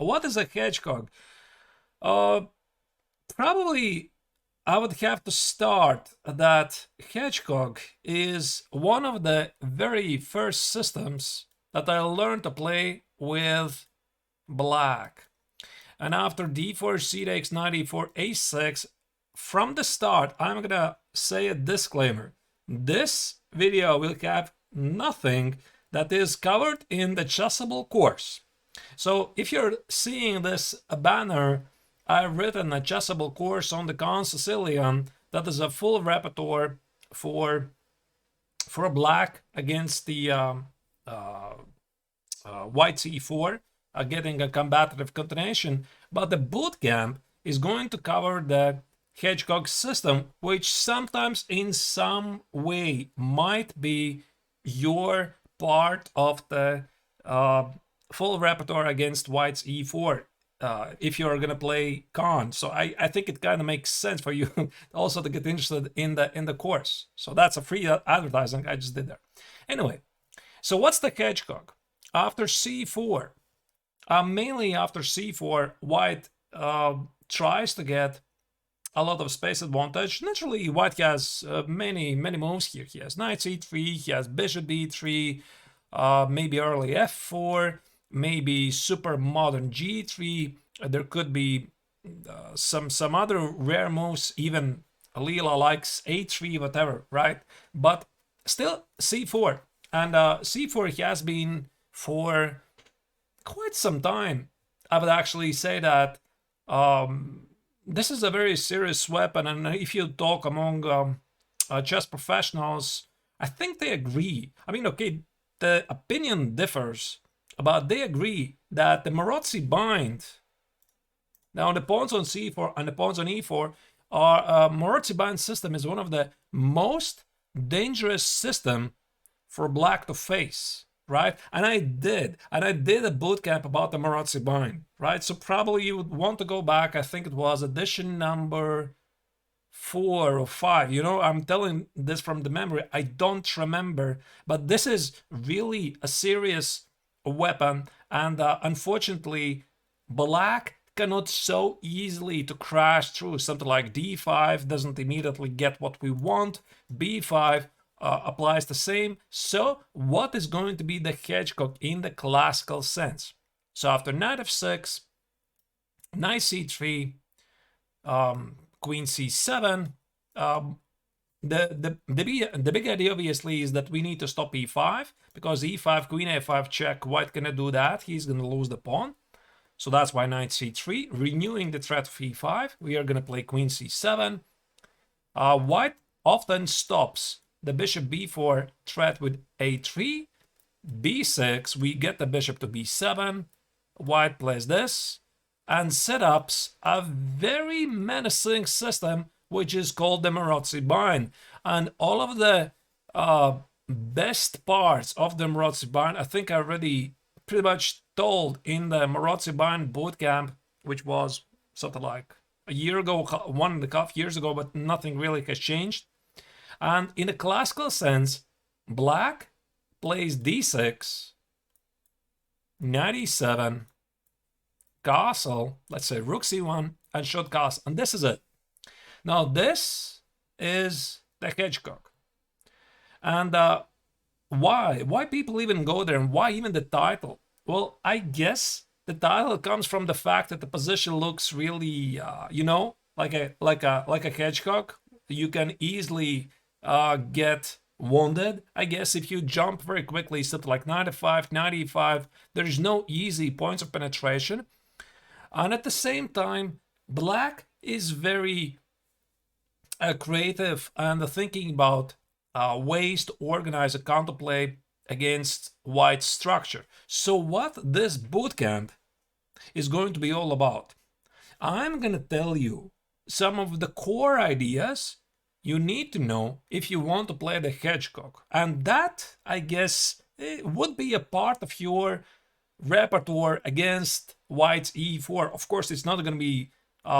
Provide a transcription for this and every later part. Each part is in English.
What is a hedgehog? Probably I would have to start that Hedgehog is one of the very first systems that I learned to play with black. And after d4, c takes knight e4, a6, from the start, I'm gonna say a disclaimer. This video will have nothing that is covered in the chessable course. So if you're seeing this banner, I've written a chessable course on the Con Sicilian that is a full repertoire for black against the white c4, getting a combative continuation. But the bootcamp is going to cover the Hedgehog system, which sometimes in some way might be your part of the full repertoire against white's e4 if you're gonna play con. So I think it kind of makes sense for you also to get interested in the course. So that's a free advertising I just did there. Anyway, so what's the Hedgehog? After c4, mainly after c4, white tries to get a lot of space advantage. Naturally, white has many moves here. He has knight c3, he has bishop b3, maybe early f4, maybe super modern g3. There could be some other rare moves, even Leela likes a3, whatever, right? But still c4. And c4 has been for quite some time. I would actually say that this is a very serious weapon, and if you talk among chess professionals, I think they agree. I mean, okay, the opinion differs, but they agree that the Marozzi bind, now the pawns on c4 and the pawns on e4, are Marozzi bind system is one of the most dangerous system for black to face, right? And I did a bootcamp about the Marozzi bind, right? So probably you would want to go back. I think it was edition number 4 or 5. You know, I'm telling this from the memory. I don't remember, but this is really a serious weapon, and unfortunately, black cannot so easily to crash through. Something like d5 doesn't immediately get what we want. b5 applies the same. So what is going to be the Hedgehog in the classical sense? So after knight f6, knight c3, queen c7, the big idea obviously is that we need to stop e5, because e5, queen a5 check, white cannot do that. He's going to lose the pawn. So that's why knight c3, renewing the threat of e5. We are going to play queen c7. White often stops the bishop b4 threat with a3. b6, we get the bishop to b7. White plays this and set up a very menacing system, which is called the Marozzi bind. And all of the best parts of the Marozzi bind, I think I already pretty much told in the Marozzi bind bootcamp, which was something like a year ago, 1.5 years ago, but nothing really has changed. And in the classical sense, black plays d6, knight e7, castle, let's say rook c1, and shot castle, and this is it. Now this is the Hedgehog. And why people even go there, and why even the title? Well, I guess the title comes from the fact that the position looks really, you know, like a hedgehog. You can easily get wounded. I guess if you jump very quickly, something like knight f5, knight e5, there's no easy points of penetration. And at the same time, black is very creative and thinking about ways to organize a counterplay against white structure. So what this bootcamp is going to be all about, I'm going to tell you some of the core ideas you need to know if you want to play the Hedgehog. And that, I guess, would be a part of your repertoire against white's e4. Of course, it's not going to be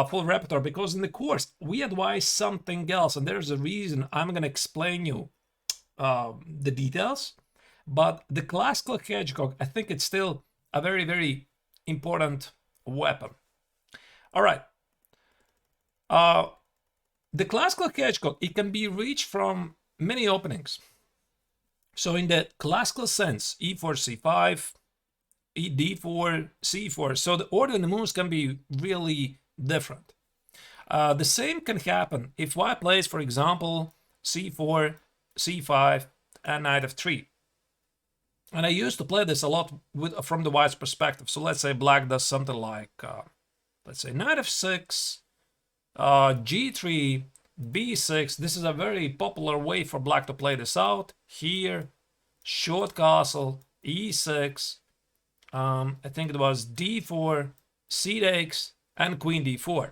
full repertoire, because in the course we advise something else, and there's a reason. I'm going to explain you the details. But the classical Hedgehog, I think it's still a very important weapon. All right. The classical hedgehog, it can be reached from many openings. So in the classical sense, e4, c5, d4, c4. So the order of the moves can be really different. The same can happen if white plays, for example, c4, c5, and knight f3. And I used to play this a lot from the white's perspective. So let's say black does something like, let's say knight f6, g3, b6. This is a very popular way for black to play this out. Here, short castle, e6, I think it was d4, c takes, and queen d4.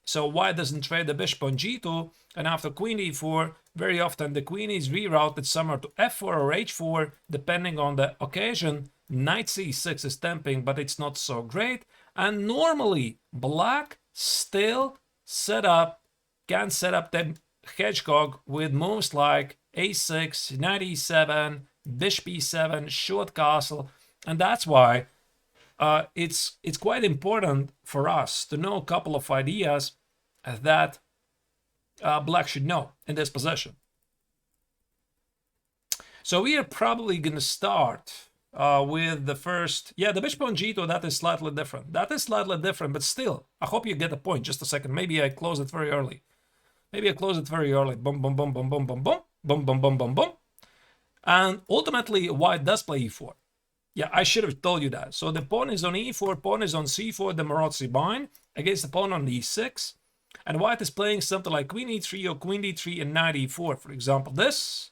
So white doesn't trade the bishop on g2, and after queen d4, very often the queen is rerouted somewhere to f4 or h4, depending on the occasion. Knight c6 is tempting, but it's not so great. And normally, black still can set up the hedgehog with moves like a6, knight e7, bishop e7, short castle, and that's why it's quite important for us to know a couple of ideas that black should know in this position. So we are probably going to start with the first, the bishop on g2. That is slightly different. But still, I hope you get the point. Just a second. Maybe I close it very early. Boom, boom, boom, boom, boom, boom, boom, boom, boom, boom, boom, boom. And ultimately, white does play e4. Yeah, I should have told you that. So the pawn is on e4, pawn is on c4, the Maroczy bind against the pawn on e6. And white is playing something like queen e3 or queen d3 and knight e4. For example, this,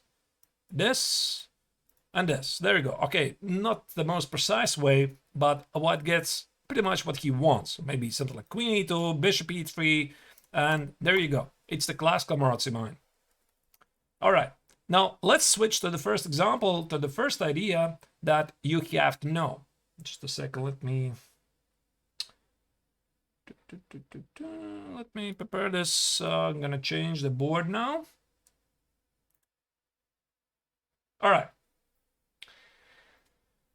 and this. There you go. Okay, not the most precise way, but white gets pretty much what he wants. So maybe something like queen e2, bishop e3, and there you go. It's the classical Maroczy bind. All right. Now, let's switch to the first example, to the first idea that you have to know. Just a second, let me prepare this. I'm going to change the board now. All right.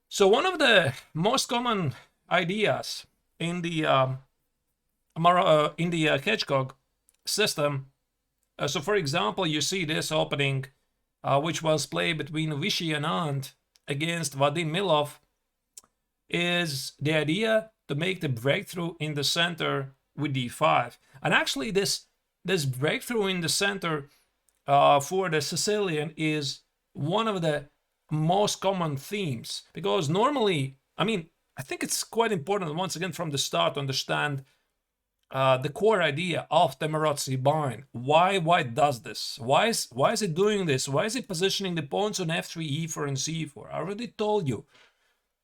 So one of the most common ideas in the hedgehog system, so for example, you see this opening which was played between Vishy Anand against Vadim Milov, is the idea to make the breakthrough in the center with d5. And actually this breakthrough in the center for the Sicilian is one of the most common themes, because normally, I think it's quite important once again from the start to understand the core idea of the Maroczy bind. Why white does this? Why is it doing this? Why is it positioning the pawns on f3, e4, and c4? I already told you,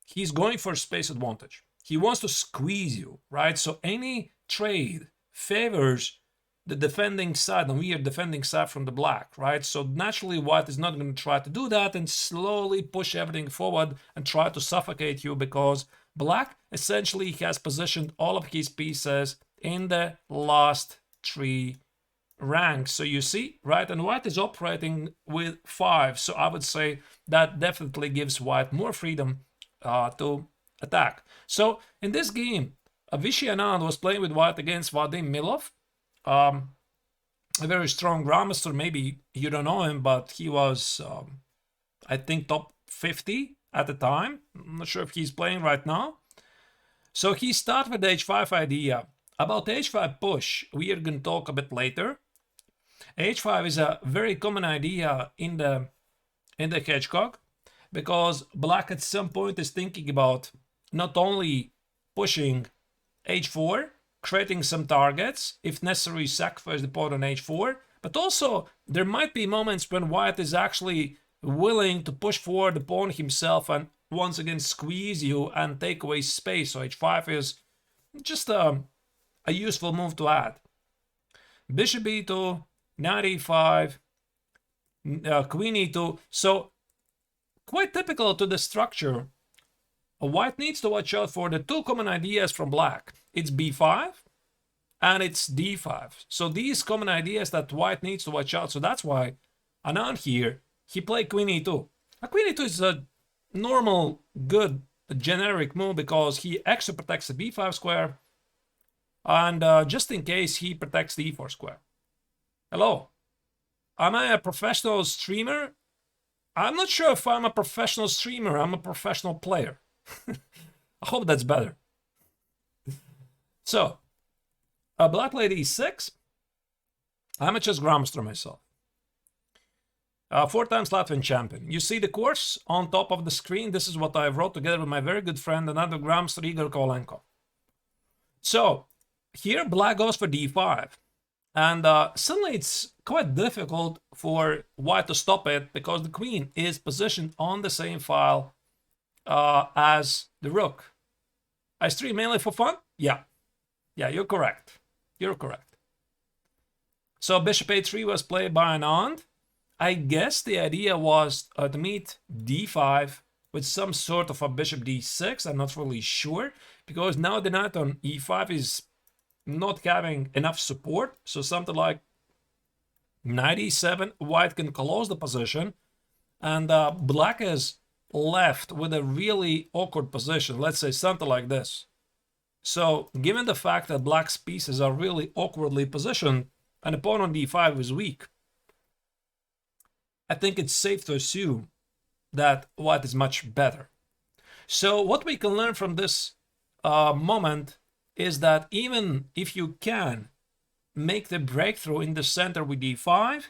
he's going for space advantage. He wants to squeeze you, right? So any trade favors the defending side, and we are defending side from the black, right? So naturally, white is not going to try to do that and slowly push everything forward and try to suffocate you, because black essentially has positioned all of his pieces in the last three ranks. So you see, right? And white is operating with 5. So I would say that definitely gives white more freedom to attack. So in this game, Vishy Anand was playing with white against Vadim Milov, a very strong grandmaster. Maybe you don't know him, but he was, I think, top 50 at the time. I'm not sure if he's playing right now. So he started with the h5 idea. About h5 push, we are going to talk a bit later. h5 is a very common idea in the hedgehog, because black at some point is thinking about not only pushing h4, creating some targets, if necessary sacrifice the pawn on h4, but also there might be moments when white is actually willing to push forward the pawn himself and once again squeeze you and take away space. So h5 is just a useful move to add. Bishop e2, knight e5, queen e2. So quite typical to the structure, white needs to watch out for the two common ideas from black. It's b5 and it's d5. So these common ideas that white needs to watch out. So that's why Anand here, he played queen e2. A queen e2 is a normal, good a generic move because he extra protects the b5 square, and just in case he protects the e4 square. Hello, am I a professional streamer? I'm not sure if I'm a professional streamer. I'm a professional player. I hope that's better. So, Black Lady e6. I'm a chess grandmaster myself. 4 times Latvian champion. You see the course on top of the screen. This is what I wrote together with my very good friend, another grandmaster, Igor Kovalenko. So, here Black goes for d5. And suddenly it's quite difficult for White to stop it because the queen is positioned on the same file as the rook. I stream mainly for fun? Yeah, you're correct. You're correct. So bishop a3 was played by Anand. I guess the idea was to meet d5 with some sort of a bishop d6. I'm not really sure because now the knight on e5 is not having enough support, so something like knight e7, White can close the position, and Black is left with a really awkward position, let's say something like this. So given the fact that Black's pieces are really awkwardly positioned and the pawn on d5 is weak, I think it's safe to assume that White is much better. So what we can learn from this moment is that even if you can make the breakthrough in the center with d5,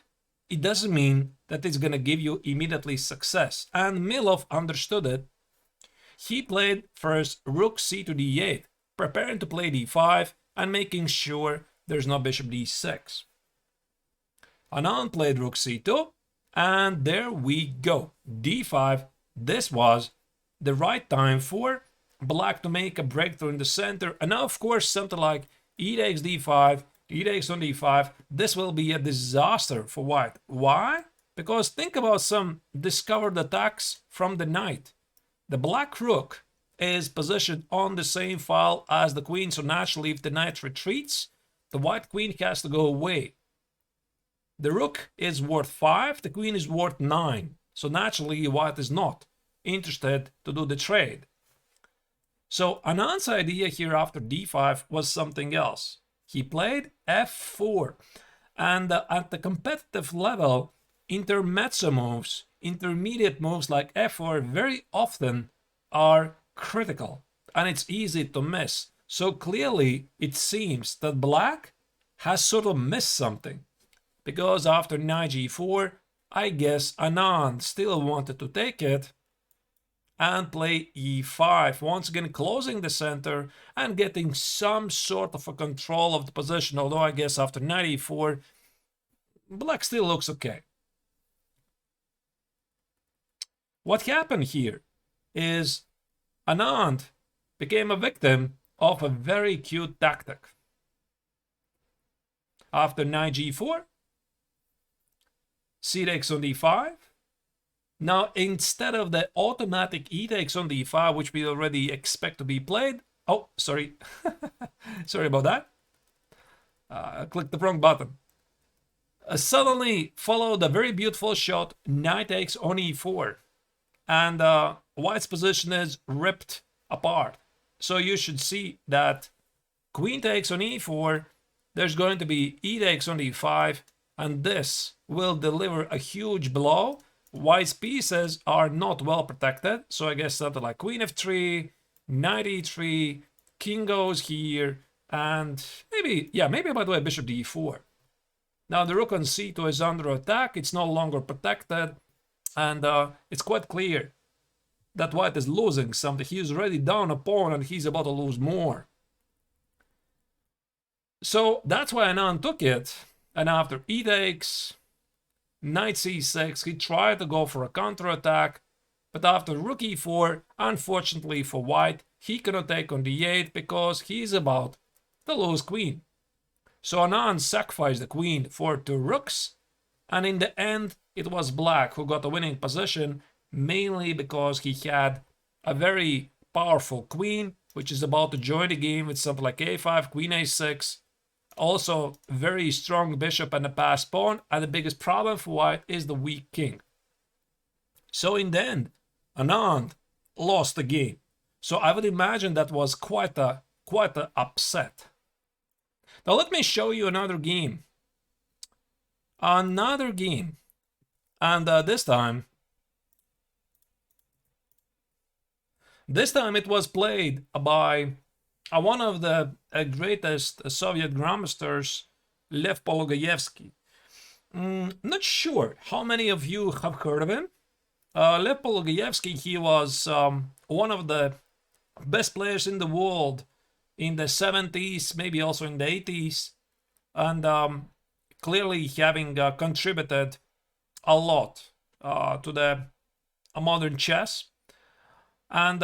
it doesn't mean that it's going to give you immediately success. And Milov understood it. He played first rook c to d8, preparing to play d5 and making sure there's no bishop d6. Anand played rook c2, and there we go. d5. This was the right time for Black to make a breakthrough in the center. And now, of course, something like e takes d5, e takes on d5. This will be a disaster for White. Why? Because think about some discovered attacks from the knight. The Black rook is positioned on the same file as the queen, so naturally, if the knight retreats, the White queen has to go away. The rook is worth 5, the queen is worth 9. So naturally, White is not interested to do the trade. So Anand's idea here after d5 was something else. He played f4. And at the competitive level, intermezzo moves, intermediate moves like f4 very often are critical. And it's easy to miss. So clearly, it seems that Black has sort of missed something. Because after knight g4, I guess Anand still wanted to take it and play e5, once again closing the center and getting some sort of a control of the position, although I guess after knight e4, Black still looks okay. What happened here is Anand became a victim of a very cute tactic. After knight g4, c takes on d5. Now, instead of the automatic e takes on d5, which we already expect to be played, oh, sorry, sorry about that. I clicked the wrong button. Suddenly followed a very beautiful shot, knight takes on e4, and White's position is ripped apart. So you should see that queen takes on e4, there's going to be e takes on d5, and this will deliver a huge blow. White's pieces are not well protected, so I guess something like queen f3, knight e3, king goes here, and maybe by the way, bishop d4. Now the rook on c2 is under attack, it's no longer protected, and it's quite clear that White is losing something. He's already down a pawn and he's about to lose more. So that's why Anand took it, and after e takes, knight c6, he tried to go for a counterattack, but after rook e4, unfortunately for White, he cannot take on d8 because he's about to lose queen. So Anand sacrificed the queen for 2 rooks, and in the end, it was Black who got a winning position, mainly because he had a very powerful queen, which is about to join the game with something like a5, queen a6, also very strong bishop and a passed pawn, and the biggest problem for White is the weak king. So in the end, Anand lost the game. So I would imagine that was quite a upset. Now let me show you another game. Another game. And this time it was played by one of the greatest Soviet grandmasters, Lev Pologoyevsky. Not sure how many of you have heard of him. Lev Pologoyevsky, he was one of the best players in the world in the 70s, maybe also in the 80s, and clearly having contributed a lot to the modern chess. And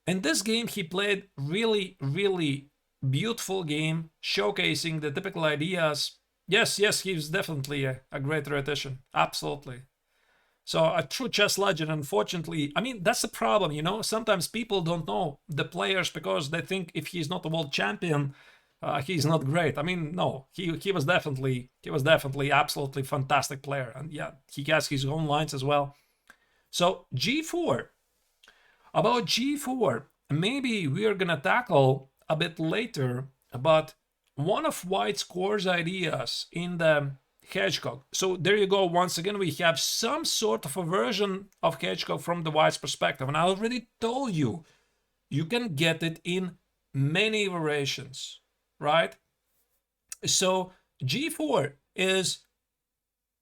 in this game, he played really, really beautiful game, showcasing the typical ideas. Yes, he's definitely a great theoretician, absolutely. So a true chess legend, unfortunately, I mean, that's the problem, you know? Sometimes people don't know the players because they think if he's not a world champion, he's not great. I mean, no, he was definitely absolutely fantastic player. And yeah, he has his own lines as well. So G4, about G4, maybe we are gonna tackle a bit later, but one of White's core ideas in the Hedgehog. So there you go. Once again, we have some sort of a version of Hedgehog from the White's perspective. And I already told you, you can get it in many variations, right? So G4 is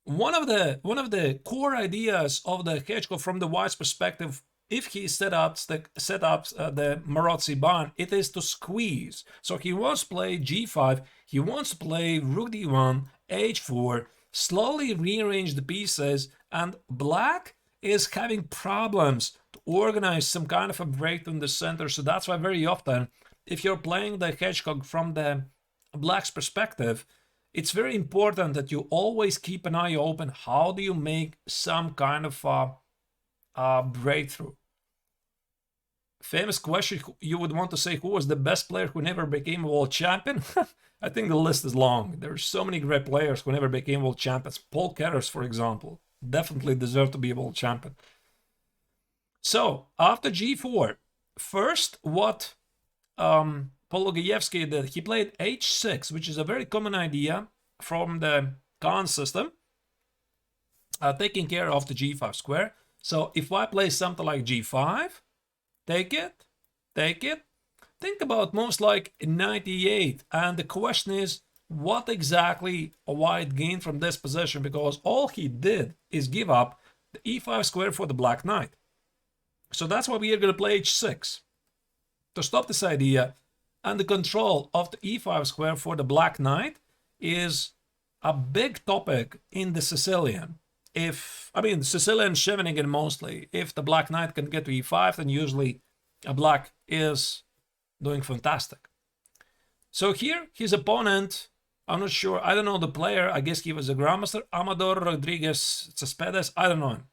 one of the core ideas of the Hedgehog from the White's perspective. If he set up the Marozzi Ban, it is to squeeze. So he wants to play G5, he wants to play Rook D1, H4, slowly rearrange the pieces, and Black is having problems to organize some kind of a break in the center. So that's why very often, if you're playing the Hedgehog from the Black's perspective, it's very important that you always keep an eye open. How do you make some kind of breakthrough? Famous question, you would want to say, who was the best player who never became a world champion? I think the list is long. There are so many great players who never became world champions. Paul Keres, for example, definitely deserved to be a world champion. So after G4, first what Pologoyevsky did, he played H6, which is a very common idea from the Khan system, taking care of the G5 square. So if I play something like G5, take it. Think about moves like 98, and the question is, what exactly White gained from this position, because all he did is give up the E5 square for the Black Knight. So that's why we are going to play H6 to stop this idea, and the control of the E5 square for the Black Knight is a big topic in the Sicilian. Sicilian Scheveningen mostly. If the Black Knight can get to E5, then usually a Black is doing fantastic. So here, his opponent, I'm not sure, I don't know the player, I guess he was a grandmaster, Amador Rodriguez Cespedes, I don't know him.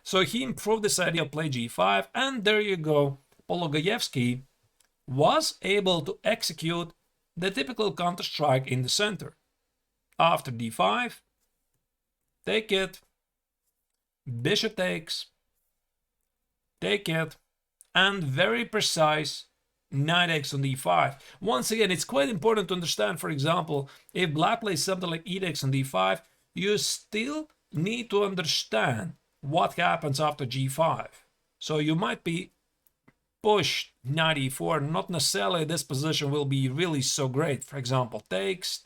So he improved this idea of play G5, and there you go. Pologoyevsky was able to execute the typical counter-strike in the center. After D5, take it, bishop takes, take it, and very precise knight x on d5. Once again, it's quite important to understand, for example, if Black plays something like e takes on d5, you still need to understand what happens after g5. So you might be pushed knight e4, not necessarily this position will be really so great. For example, takes,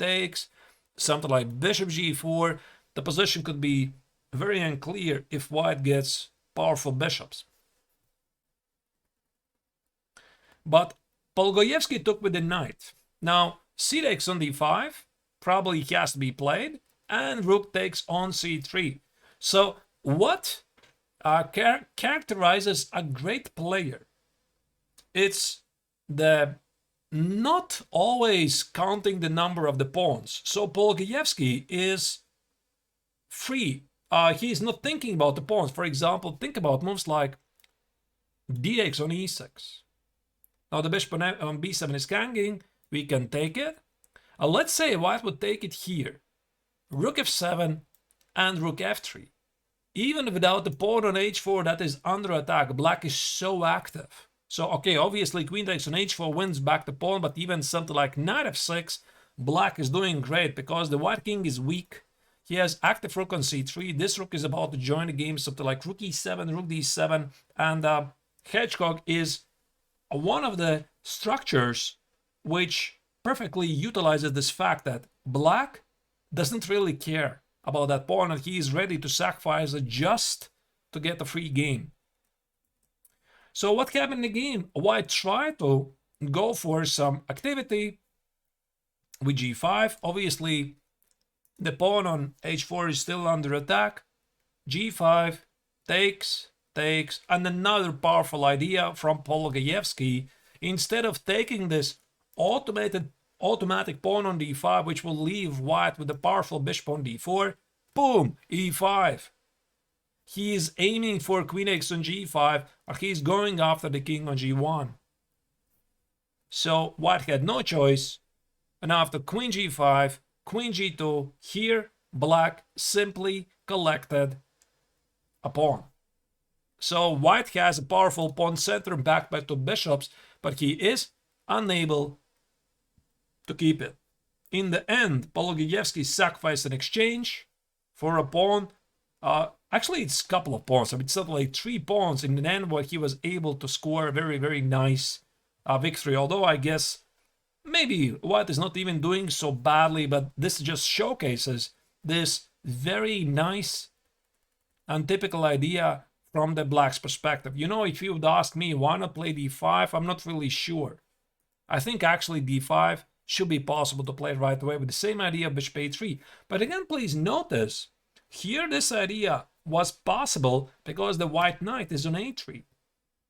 something like bishop g4, the position could be very unclear if White gets powerful bishops. But Pologoyevsky took with the knight. Now, c takes on d5 probably has to be played, and rook takes on c3. So what characterizes a great player? It's the not always counting the number of the pawns. So Pologoyevsky is free. He's not thinking about the pawns. For example, think about moves like d takes on e6. Now the bishop on b7 is hanging. We can take it. Let's say White would take it here. Rook f7 and rook f3. Even without the pawn on h4 that is under attack, Black is so active. So, okay, obviously queen takes on h4 wins back the pawn, but even something like knight f6, black is doing great because the white king is weak. He has active rook on c3. This rook is about to join the game, something like rook e7, rook d7, and Hedgehog is one of the structures which perfectly utilizes this fact that black doesn't really care about that pawn and he is ready to sacrifice it just to get a free game. So what happened in the game? White tried to go for some activity with g5. Obviously, the pawn on h4 is still under attack. g5 takes, and another powerful idea from Pologayevsky. Instead of taking this automatic pawn on d5, which will leave white with a powerful bishop on d4, boom, e5. He is aiming for queen x on g5, or he's going after the king on g1. So white had no choice, and after queen g5, queen g2, here black simply collected a pawn. So white has a powerful pawn center backed by two bishops, but he is unable to keep it. In the end, Pologayevsky sacrificed an exchange for a pawn. Actually, it's a couple of pawns. I mean, it's something like 3 pawns in the end where he was able to score a very, very nice victory. Although I guess maybe white is not even doing so badly, but this just showcases this very nice and typical idea from the black's perspective. You know, if you would ask me why not play d5, I'm not really sure. I think actually d5 should be possible to play right away with the same idea of bishop a3. But again, please notice, here this idea was possible because the white knight is on a3.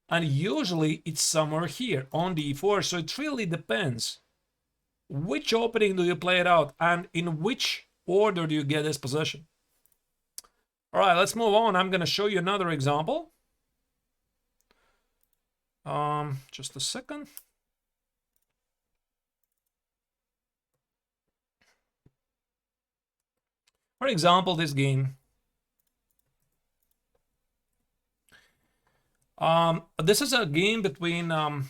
And usually it's somewhere here on d4, so it really depends. Which opening do you play it out and in which order do you get this position? All right, let's move on. I'm going to show you another example. Just a second. For example, this game. This is a game between Arturo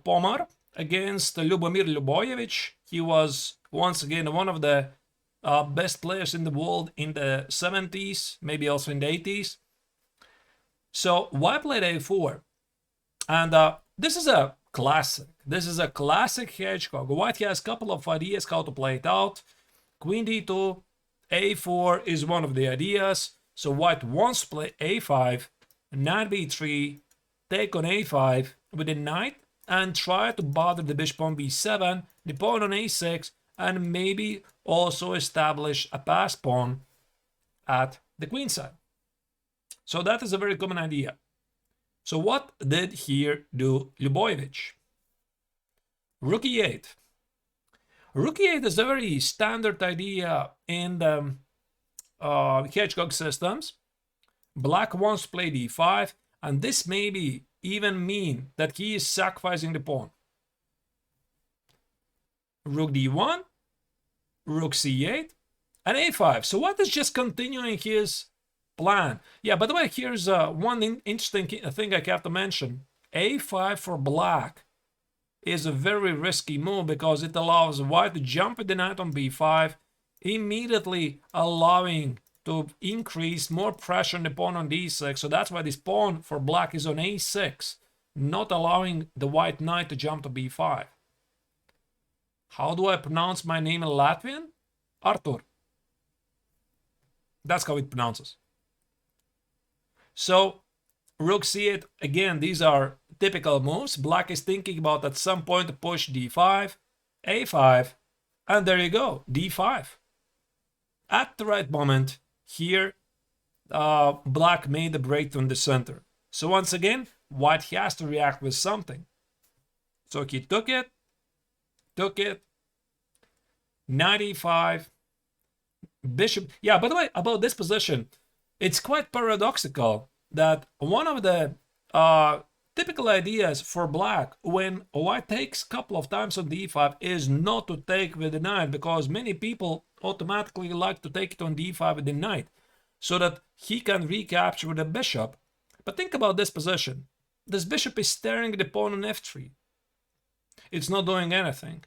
Pomar against Lubomir Ljubojevic. He was once again one of the best players in the world in the 70s, maybe also in the 80s. So white played a4, and this is a classic. This is a classic Hedgehog. White has a couple of ideas how to play it out. Queen d2, a4 is one of the ideas. So white wants to play a5, knight b3, take on a5 with the knight, and try to bother the bishop on b7, the pawn on a6, and maybe also establish a passed pawn at the queen side. So that is a very common idea. So what did here do Ljubojevic? Rook e8. Rook e8 is a very standard idea in the Hedgehog systems. Black wants to play d5, and this maybe even mean that he is sacrificing the pawn. Rook d1, rook c8, and a5. So what is just continuing his plan? Yeah, by the way, here's one interesting thing I have to mention. a5 for black is a very risky move because it allows white to jump with the knight on b5, immediately allowing to increase more pressure on the pawn on d6. So that's why this pawn for black is on a6, not allowing the white knight to jump to b5. How do I pronounce my name in Latvian? Artur. That's how it pronounces. So rook c8, again, these are typical moves. Black is thinking about at some point to push d5, a5, and there you go, d5. At the right moment, here, black made the breakthrough in the center. So once again, white has to react with something. So he took it, knight e5, bishop. Yeah, by the way, about this position, it's quite paradoxical that one of the typical ideas for black when white takes a couple of times on d5 is not to take with the knight, because many people automatically like to take it on d5 with the knight so that he can recapture the bishop. But think about this position. This bishop is staring at the pawn on f3. It's not doing anything.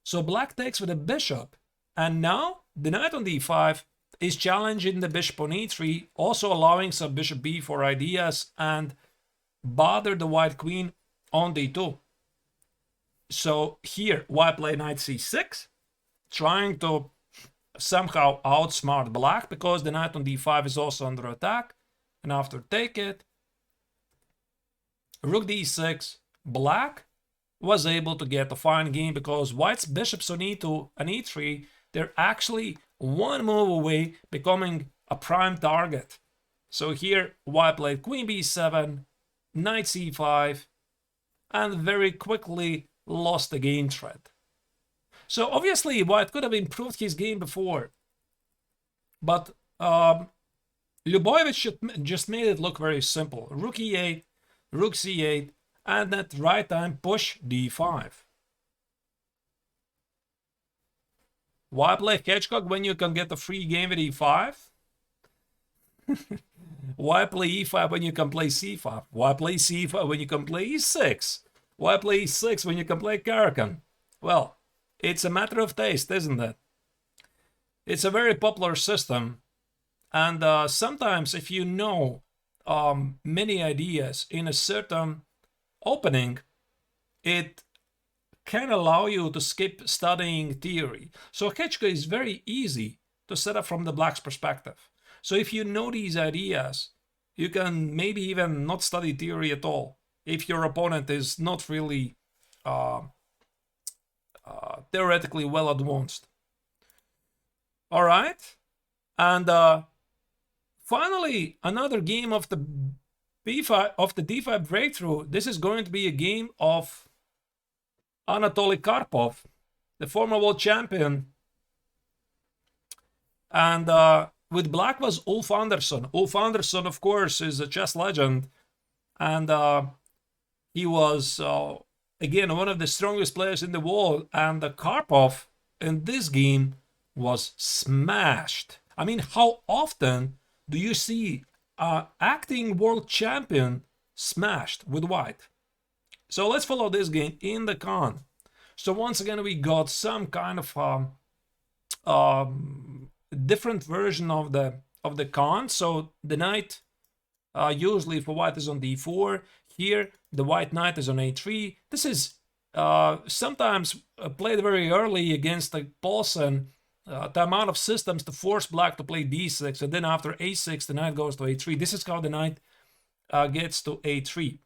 So black takes with a bishop. And now the knight on d5 is challenging the bishop on e3, also allowing some bishop b4 ideas and bother the white queen on d2. So here, white play knight c6, trying to somehow outsmart black because the knight on d5 is also under attack. And after take it, rook d6, black was able to get a fine game because white's bishops on e2 and e3, they're actually one move away becoming a prime target. So here, white played queen b7, knight c5, and very quickly lost the game thread. So obviously, white could have improved his game before, but Lyubojevic just made it look very simple. Rook e8, rook c8, and at right time, push d5. Why play Hedgehog when you can get a free game with e5? Why play e5 when you can play c5? Why play c5 when you can play e6? Why play e6 when you can play Karakan? Well, it's a matter of taste, isn't it? It's a very popular system, and sometimes if you know many ideas in a certain opening, it can allow you to skip studying theory. So Hedgehog is very easy to set up from the black's perspective. So if you know these ideas, you can maybe even not study theory at all if your opponent is not really theoretically well advanced. All right, and finally another game of the d5 breakthrough. This is going to be a game of Anatoly Karpov, the former world champion, and with black was Ulf Andersson. Ulf Andersson, of course, is a chess legend, and he was again one of the strongest players in the world. And Karpov in this game was smashed. I mean, how often do you see an acting world champion smashed with white? So let's follow this game in the con. So once again, we got some kind of different version of the con. So the knight usually for white is on d4. Here the white knight is on a3. This is sometimes played very early against the Paulsen. The amount of systems to force black to play d6, and then after a6 the knight goes to a3. This is how the knight gets to a3.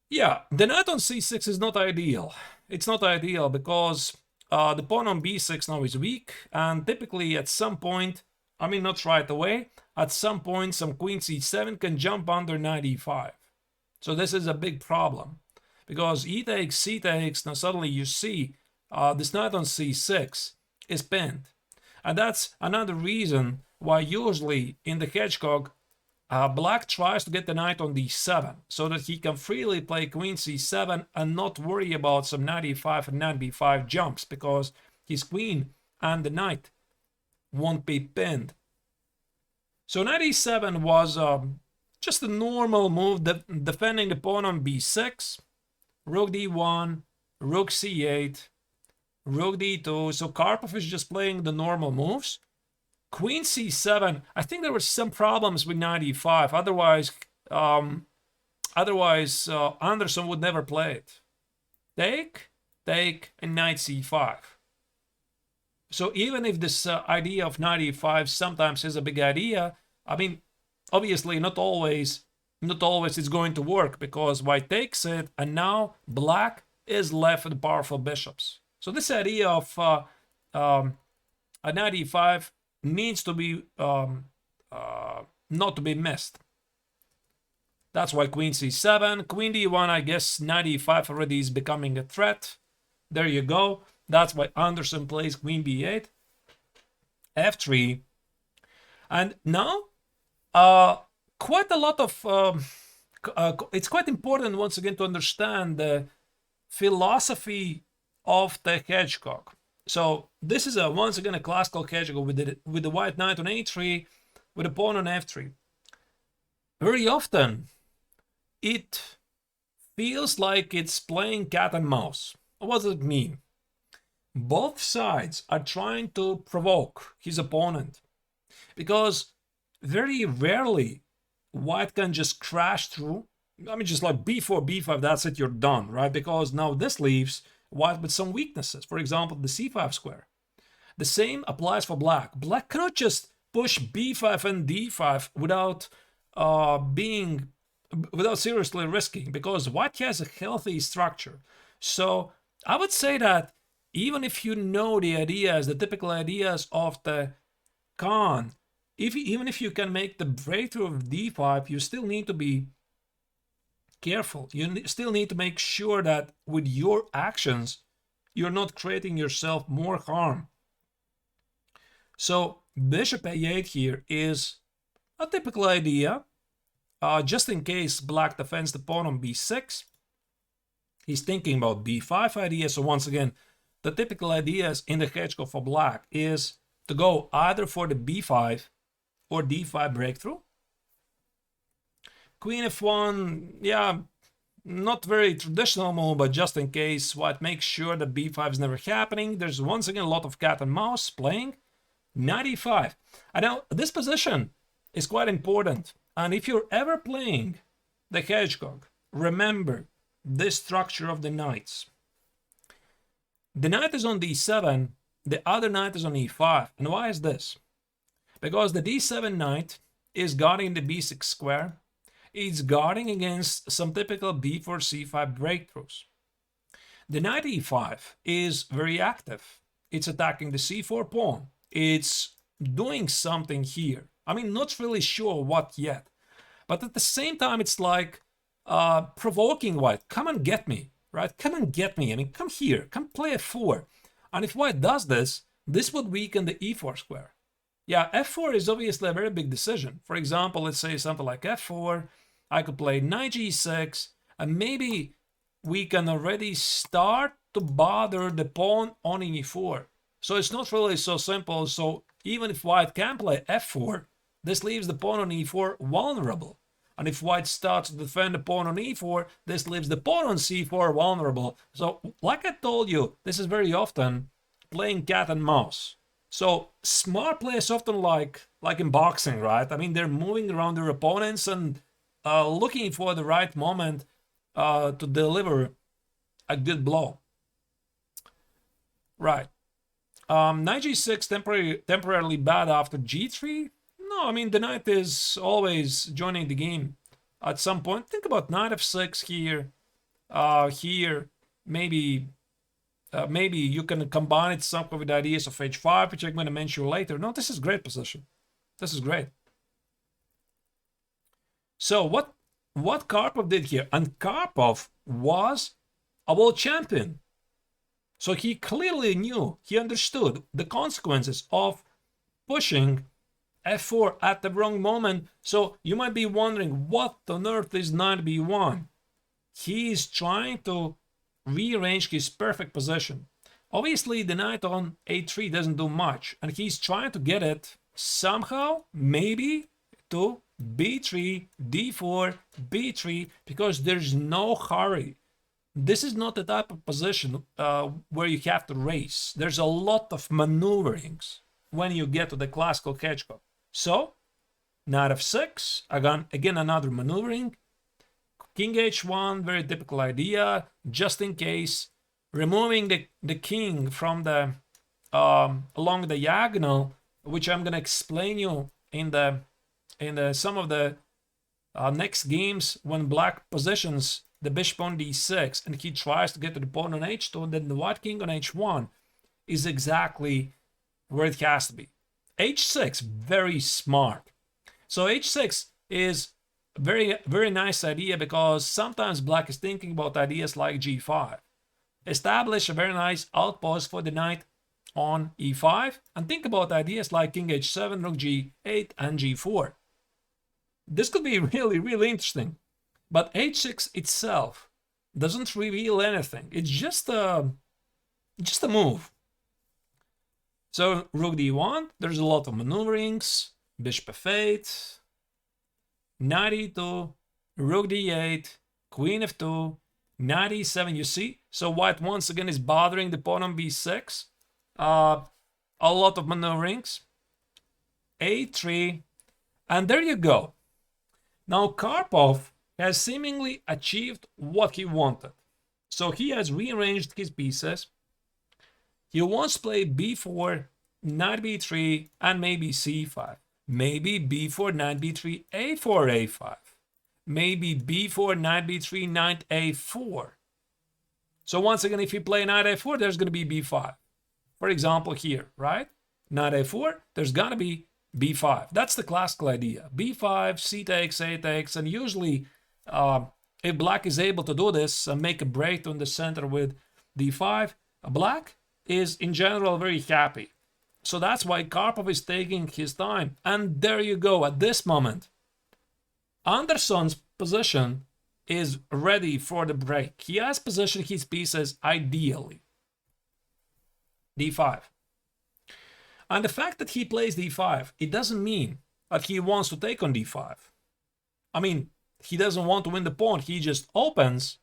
Yeah, the knight on c6 is not ideal. It's not ideal because the pawn on b6 now is weak, and typically at some point, I mean not right away, at some point some queen c7 can jump under knight e5. So this is a big problem because e takes, c takes, now suddenly you see this knight on c6 is pinned. And that's another reason why usually in the Hedgehog, black tries to get the knight on d7 so that he can freely play queen c7 and not worry about some knight e5 and knight b5 jumps, because his queen and the knight won't be pinned. So knight e7 was just a normal move, defending the pawn on b6, rook d1, rook c8, rook d2. So Karpov is just playing the normal moves. Queen c7, I think there were some problems with knight e5. Otherwise, Andersson would never play it. Take, and knight c5. So even if this idea of knight e5 sometimes is a big idea, I mean, obviously not always it's going to work, because white takes it, and now black is left with powerful bishops. So this idea of a knight e5 needs to be not to be missed. That's why queen c7, queen d1, I guess knight e5 already is becoming a threat. There you go. That's why Andersson plays queen b8, f3. And now quite a lot of it's quite important once again to understand the philosophy of the Hedgehog. So this is once again a classical Hedgehog with the white knight on a3, with a pawn on f3. very often it feels like it's playing cat and mouse. What does it mean? Both sides are trying to provoke his opponent because very rarely white can just crash through. I mean, just like b4, b5, that's it, you're done, right? Because now this leaves white with some weaknesses. For example, the c5 square. The same applies for black. Black cannot just push b5 and d5 without seriously risking, because white has a healthy structure. So I would say that even if you know the ideas, the typical ideas of the Khan, even if you can make the breakthrough of d5, you still need to be careful. You still need to make sure that with your actions, you're not creating yourself more harm. So bishop a8 here is a typical idea. Just in case black defends the pawn on b6, he's thinking about b5 idea. So once again, the typical ideas in the Hedgehog for black is to go either for the b5 or d5 breakthrough. Queen f1, yeah, not very traditional move, but just in case white makes sure that b5 is never happening. There's once again a lot of cat and mouse playing. Knight e5. I know this position is quite important. And if you're ever playing the Hedgehog, remember this structure of the knights. The knight is on d7, the other knight is on e5. And why is this? Because the d7 knight is guarding the b6 square. It's guarding against some typical b4, c5 breakthroughs. The knight e5 is very active. It's attacking the c4 pawn. It's doing something here. I mean, not really sure what yet. But at the same time, it's like provoking white. Come and get me, right? Come and get me. I mean, come here. Come play f4. And if white does this, this would weaken the e4 square. Yeah, f4 is obviously a very big decision. For example, let's say something like f4. I could play knight g6. And maybe we can already start to bother the pawn on e4. So it's not really so simple. So even if white can play f4, this leaves the pawn on e4 vulnerable. And if white starts to defend the pawn on e4, this leaves the pawn on c4 vulnerable. So like I told you, this is very often playing cat and mouse. So smart players often like in boxing, right? I mean, they're moving around their opponents and looking for the right moment to deliver a good blow. Right. Knight g6 temporarily bad after g3. No, I mean, the knight is always joining the game at some point. Think about knight f6 here. Here, maybe you can combine it somehow with ideas of h5, which I'm going to mention later. No, this is great position. This is great. So what Karpov did here, and Karpov was a world champion. So he clearly knew, he understood the consequences of pushing f4 at the wrong moment. So you might be wondering, what on earth is knight b1? He is trying to rearrange his perfect position. Obviously, the knight on a3 doesn't do much, and he's trying to get it somehow, maybe, to b3, d4, b3, because there's no hurry. This is not the type of position where you have to race. There's a lot of maneuverings when you get to the classical Hedgehog. So, knight f6, again another maneuvering. King h1, very typical idea, just in case. Removing the king from the along the diagonal, which I'm gonna explain you in some of the next games when black positions the bishop on d6 and he tries to get to the pawn on h2, and then the white king on h1 is exactly where it has to be. h6, very smart. So h6 is a very nice idea because sometimes black is thinking about ideas like g5. Establish a very nice outpost for the knight on e5 and think about ideas like king h7, rook g8, and g4. This could be really interesting. But h6 itself doesn't reveal anything. It's just a move. So rook d1, there's a lot of maneuverings, bishop f8. knight e2, rook d8, queen f2, knight e7, you see? So white once again is bothering the pawn on b6. A lot of maneuverings. a3, and there you go. Now Karpov has seemingly achieved what he wanted. So he has rearranged his pieces. He wants to play b4, knight b3, and maybe c5. Maybe b4, knight b3, a4, a5. Maybe b4, knight b3, knight a4. So once again, if you play knight a4, there's going to be b5. For example, here, right? Knight a4, there's going to be b5. That's the classical idea. b5, c takes, a takes, and usually if black is able to do this and make a break on the center with d5, black is in general very happy. So that's why Karpov is taking his time. And there you go, at this moment, Anderson's position is ready for the break. He has positioned his pieces ideally. d5. And the fact that he plays d5, it doesn't mean that he wants to take on d5. I mean, he doesn't want to win the pawn. He just opens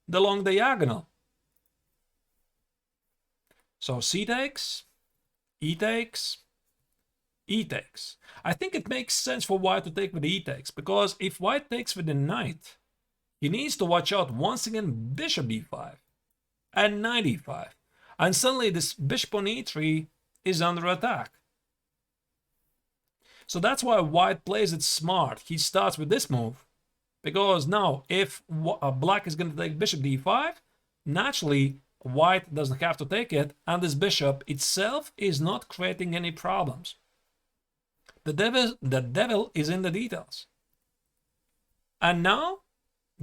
the long diagonal. So c takes, e takes, e takes. I think it makes sense for white to take with e takes, because if white takes with the knight, he needs to watch out once again bishop d5 and knight e5. And suddenly this bishop on e3 is under attack. So that's why white plays it smart. He starts with this move, because now if black is going to take bishop d5, naturally white doesn't have to take it, and this bishop itself is not creating any problems. The devil is in the details. And now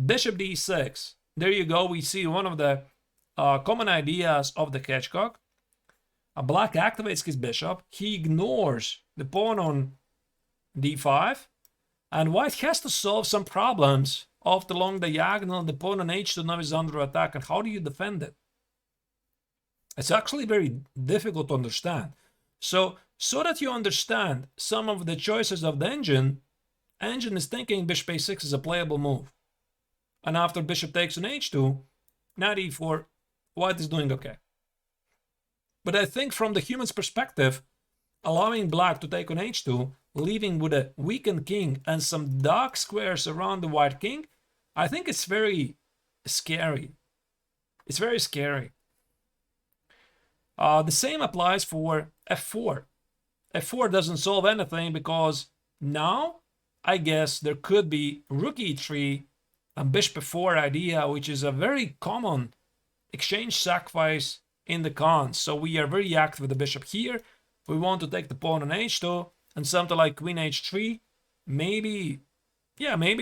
bishop d6. There you go. We see one of the common ideas of the Hedgehog. Black activates his bishop. He ignores the pawn on d5, and white has to solve some problems of the long diagonal. The pawn on h2 now is under attack, and how do you defend it? It's actually very difficult to understand. So that you understand some of the choices of the engine is thinking bishop a6 is a playable move. And after bishop takes on h2, knight e4, white is doing okay. But I think from the human's perspective, allowing black to take on h2, leaving with a weakened king and some dark squares around the white king, I think it's very scary. It's very scary. The same applies for f4. f4 doesn't solve anything, because now I guess there could be rook e3 and bishop f4 idea, which is a very common exchange sacrifice in the cons. So we are very active with the bishop here. We want to take the pawn on h2, and something like queen h3. Maybe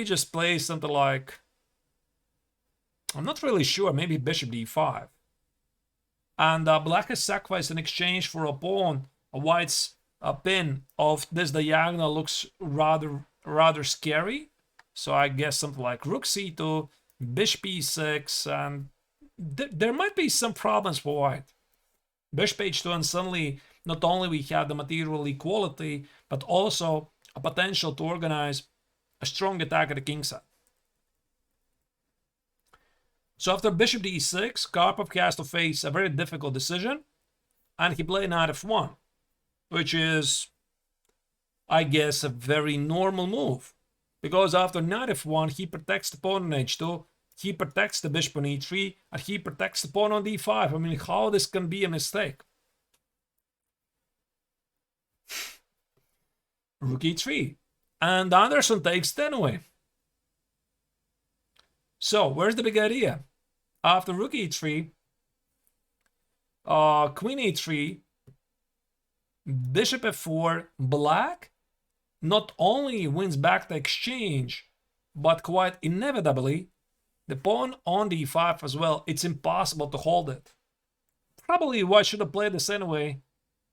just play something like, I'm not really sure, maybe bishop d5. And black has sacrificed in exchange for a pawn. White's pin of this diagonal looks rather scary. So I guess something like rook c2, bishop e6, and there might be some problems for white. Bishop h2, and suddenly not only we have the material equality, but also a potential to organize a strong attack at the kingside. So after bishop d6, Karpov has to face a very difficult decision, and he played knight f1, which is, I guess, a very normal move, because after knight f1, he protects the pawn on h2, he protects the bishop on e3, and he protects the pawn on d5. I mean, how this can be a mistake? Rook e3, and Anderson takes it anyway. So where's the big idea? After rook e3, queen e3, bishop f4, black not only wins back the exchange, but quite inevitably, the pawn on d5 as well. It's impossible to hold it. Probably white should have played this anyway.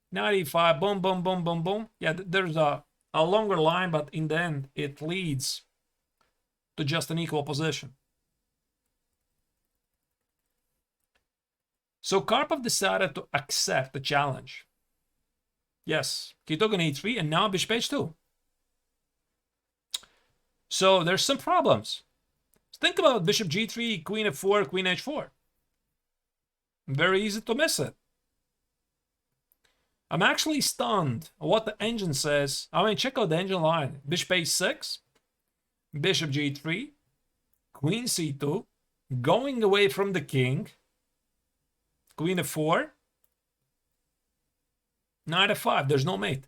Knight e5, boom, boom, boom, boom, boom. Yeah, there's a longer line, but in the end, it leads to just an equal position. So Karpov decided to accept the challenge. Yes, he took an e3, and now bishop h2. So there's some problems. Think about bishop g3, queen f4, queen h4. Very easy to miss it. I'm actually stunned what the engine says. I mean, check out the engine line. Bishop a6, bishop g3, queen c2, going away from the king, queen f4, knight f5. There's no mate.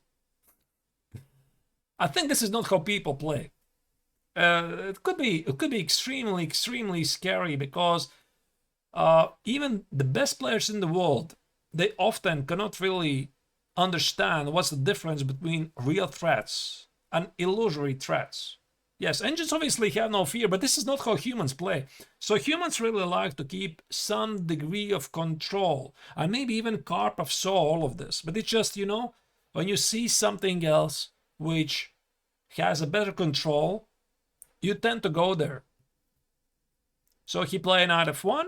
I think this is not how people play. It could be extremely scary, because even the best players in the world, they often cannot really understand what's the difference between real threats and illusory threats. Yes, engines obviously have no fear, but this is not how humans play. So humans really like to keep some degree of control, and maybe even Karpov saw all of this. But it's just, you know, when you see something else which has a better control, you tend to go there. So he played knight f1,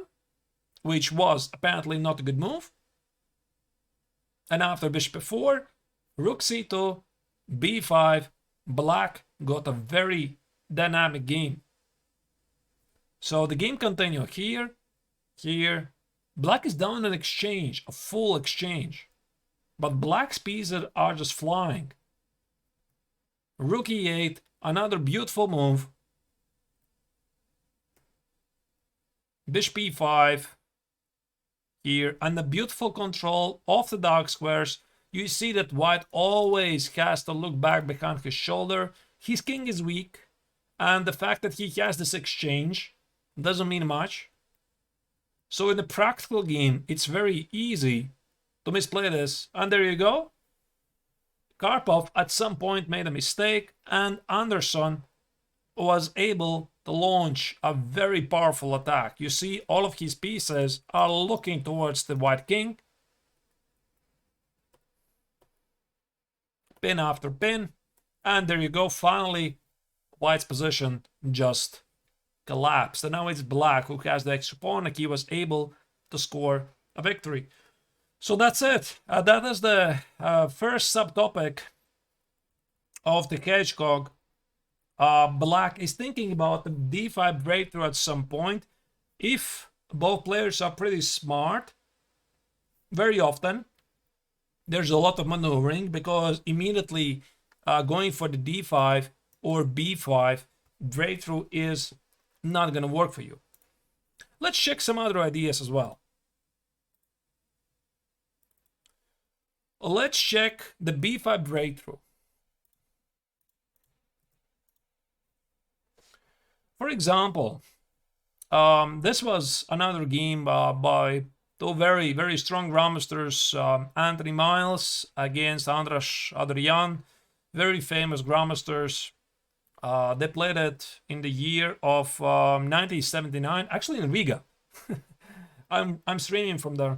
which was apparently not a good move. And after bishop f4, rook c2, b5, black got a very dynamic game. So the game continued here, here. Black is down an exchange, a full exchange. But black's pieces are just flying. Rook e8, another beautiful move. Bishop e5 here, and the beautiful control of the dark squares. You see that white always has to look back behind his shoulder. His king is weak, and the fact that he has this exchange doesn't mean much. So in the practical game, it's very easy to misplay this. And there you go. Karpov at some point made a mistake, and Anderson was able to launch a very powerful attack. You see, all of his pieces are looking towards the white king. Pin after pin. And there you go. Finally, white's position just collapsed. And now it's black who has the extra pawn, and he was able to score a victory. So that's it. That is the first subtopic of the Hedgehog. Black is thinking about the d5 breakthrough at some point. If both players are pretty smart, very often there's a lot of maneuvering, because immediately going for the d5 or b5 breakthrough is not going to work for you. Let's check some other ideas as well. Let's check the b5 breakthrough. For example, this was another game by two very strong grandmasters, Anthony Miles against Andras Adrian, very famous grandmasters. They played it in the year of 1979, actually in Riga. I'm streaming from there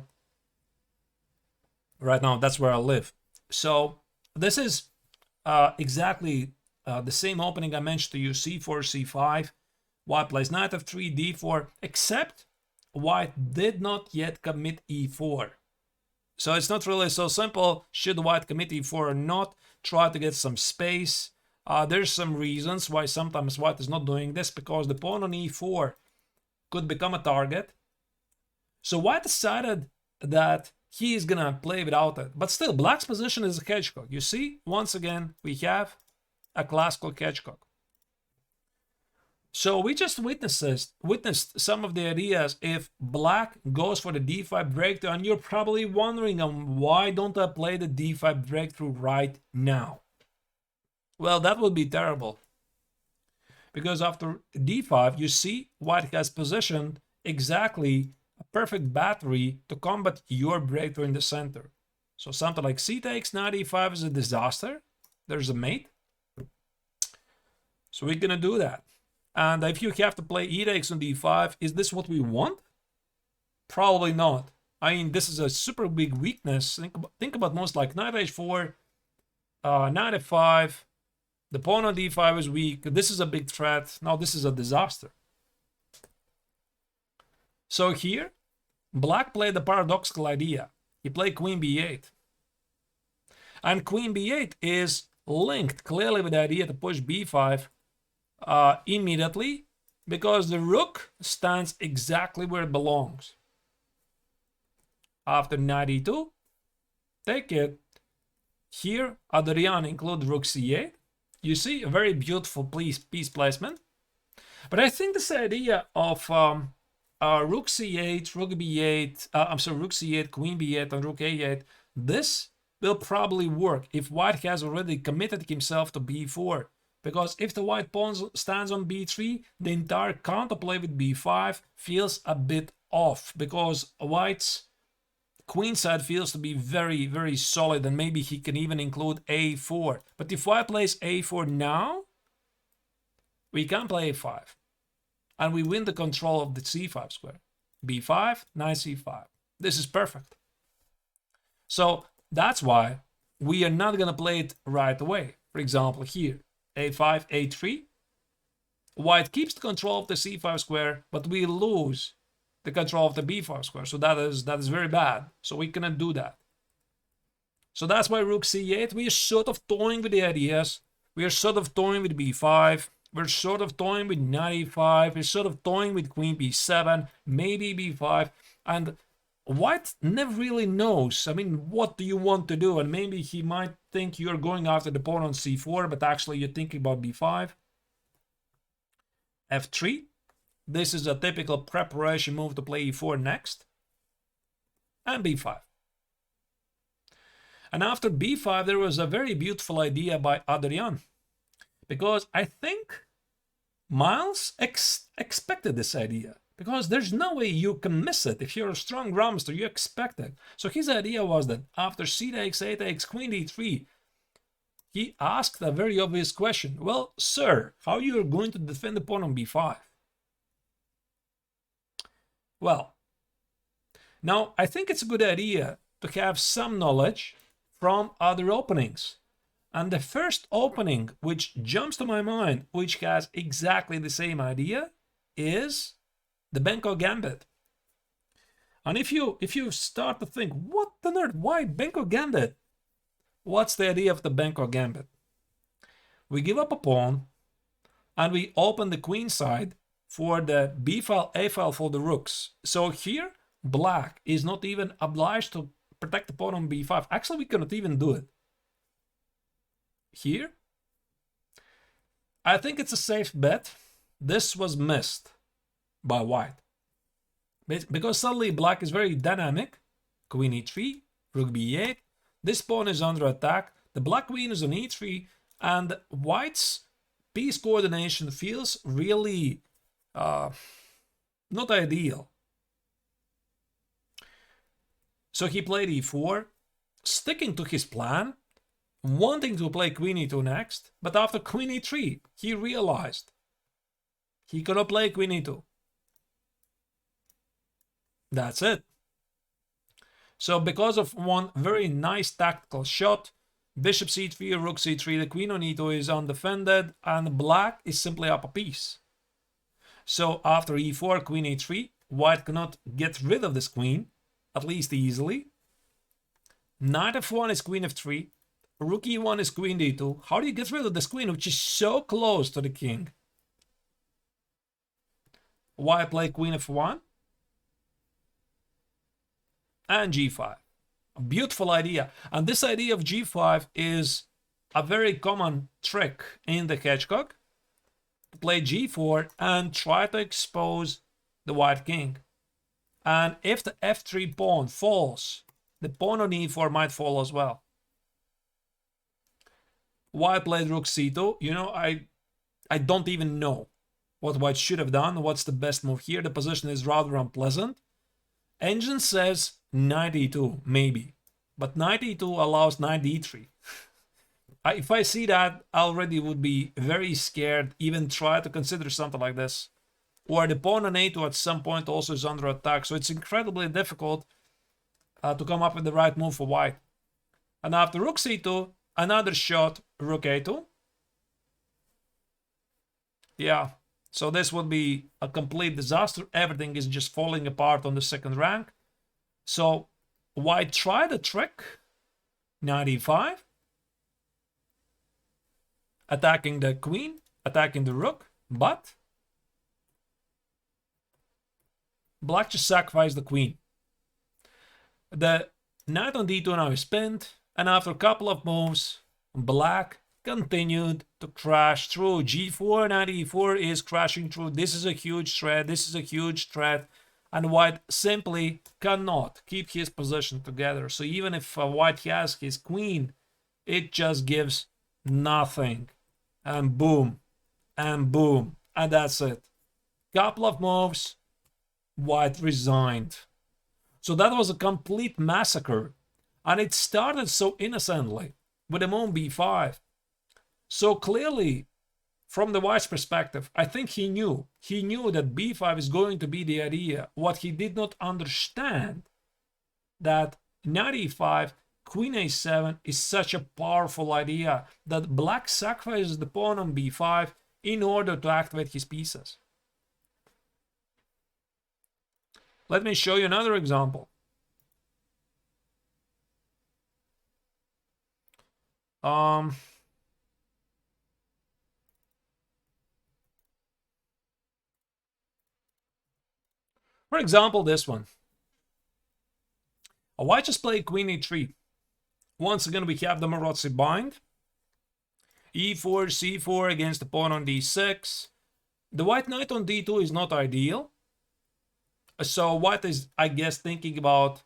right now. That's where I live. So this is exactly the same opening I mentioned to you: c4, c5. White plays knight f3, d4, except white did not yet commit e4. So it's not really so simple. Should white commit e4 or not? Try to get some space. There's some reasons why sometimes white is not doing this, because the pawn on e4 could become a target. So white decided that he is gonna play without it. But still, black's position is a hedgehog. You see, once again, we have a classical hedgehog. So we just witnessed some of the ideas if black goes for the d5 breakthrough, and you're probably wondering, why don't I play the d5 breakthrough right now? Well, that would be terrible, because after d5, you see white has positioned exactly a perfect battery to combat your breakthrough in the center. So something like c takes, knight e5 is a disaster. There's a mate. So we're gonna do that. And if you have to play e takes on d5, is this what we want? Probably not. I mean, this is a super big weakness. Think about most like knight h4, knight f5. The pawn on d5 is weak. This is a big threat. Now this is a disaster. So here, black played the paradoxical idea. He played queen b8. And queen b8 is linked clearly with the idea to push b5 immediately because the rook stands exactly where it belongs. After knight e2, take it. Here, Adrian includes rook c8. You see, a very beautiful piece placement. But I think this idea of rook c8, rook b8, rook c8, queen b8, and rook a8, this will probably work if white has already committed himself to b4. Because if the white pawn stands on b3, the entire counterplay with b5 feels a bit off, because white's queenside feels to be very, very solid, and maybe he can even include a4. But if white plays a4 now, we can play a5. And we win the control of the c5 square. b5, knight c5. This is perfect. So that's why we are not going to play it right away. For example, here, a5, a3. White keeps the control of the c5 square, but we lose the control of the b5 square. So that is very bad. So we cannot do that. So that's why rook c8, we are sort of toying with the ideas. We are sort of toying with b5. We're sort of toying with knight e5. We're sort of toying with queen b7, maybe b5. And white never really knows. I mean, what do you want to do? And maybe he might think you're going after the pawn on c4, but actually you're thinking about b5. f3. This is a typical preparation move to play e4 next. And b5. And after b5, there was a very beautiful idea by Adrian. Because I think Miles expected this idea. Because there's no way you can miss it. If you're a strong grandmaster, you expect it. So his idea was that after c takes, a takes, queen d3, he asked a very obvious question. Well, sir, how are you going to defend the pawn on b5? Well, now I think it's a good idea to have some knowledge from other openings. And the first opening which jumps to my mind, which has exactly the same idea, is the Benko Gambit. And if you start to think, what on earth, why Benko Gambit? What's the idea of the Benko Gambit? We give up a pawn, and we open the queen side for the b file, a file for the rooks. So here, black is not even obliged to protect the pawn on b5. Actually, we cannot even do it. Here, I think it's a safe bet. This was missed by white. Because suddenly black is very dynamic. Queen e3, rook b8. This pawn is under attack. The black queen is on e3. And white's piece coordination feels really not ideal. So he played e4, sticking to his plan, wanting to play queen e2 next. But after queen e3, he realized he cannot play queen e2. That's it. So because of one very nice tactical shot, bishop c3, rook c3, the queen on e2 is undefended, and black is simply up a piece. So after e4, queen e3, white cannot get rid of this queen, at least easily. Knight f1 is queen f3, rook e1 is queen d2. How do you get rid of this queen, which is so close to the king? White play queen f1 and g5. A beautiful idea. And this idea of g5 is a very common trick in the Hedgehog. Play g4 and try to expose the white king. And if the f3 pawn falls, the pawn on e4 might fall as well. White played rook c2. You know, I don't even know what white should have done. What's the best move here? The position is rather unpleasant. Engine says knight e2, maybe. But knight e2 allows knight e3. If I see that, I already would be very scared, even try to consider something like this. Or the pawn on a2 at some point also is under attack. So it's incredibly difficult to come up with the right move for white. And after rook c2, another shot, rook a2. Yeah, so this would be a complete disaster. Everything is just falling apart on the second rank. So white tried a trick, knight e5. Attacking the queen, attacking the rook. But black just sacrificed the queen. The knight on d2 now is pinned, and after a couple of moves, black continued to crash through. g4, knight e4 is crashing through. This is a huge threat. This is a huge threat. And white simply cannot keep his position together. So even if white has his queen, it just gives nothing. And boom, and boom, and that's it. Couple of moves, white resigned. So that was a complete massacre. And it started so innocently with the moon b5. So clearly, from the white's perspective, I think he knew that b5 is going to be the idea. What he did not understand, that knight e5, queen a7 is such a powerful idea that black sacrifices the pawn on b5 in order to activate his pieces. Let me show you another example. For example, this one. White just played queen e3. Once again, we have the Maróczy bind. e4, c4 against the pawn on d6. The white knight on d2 is not ideal. So white is, I guess, thinking about,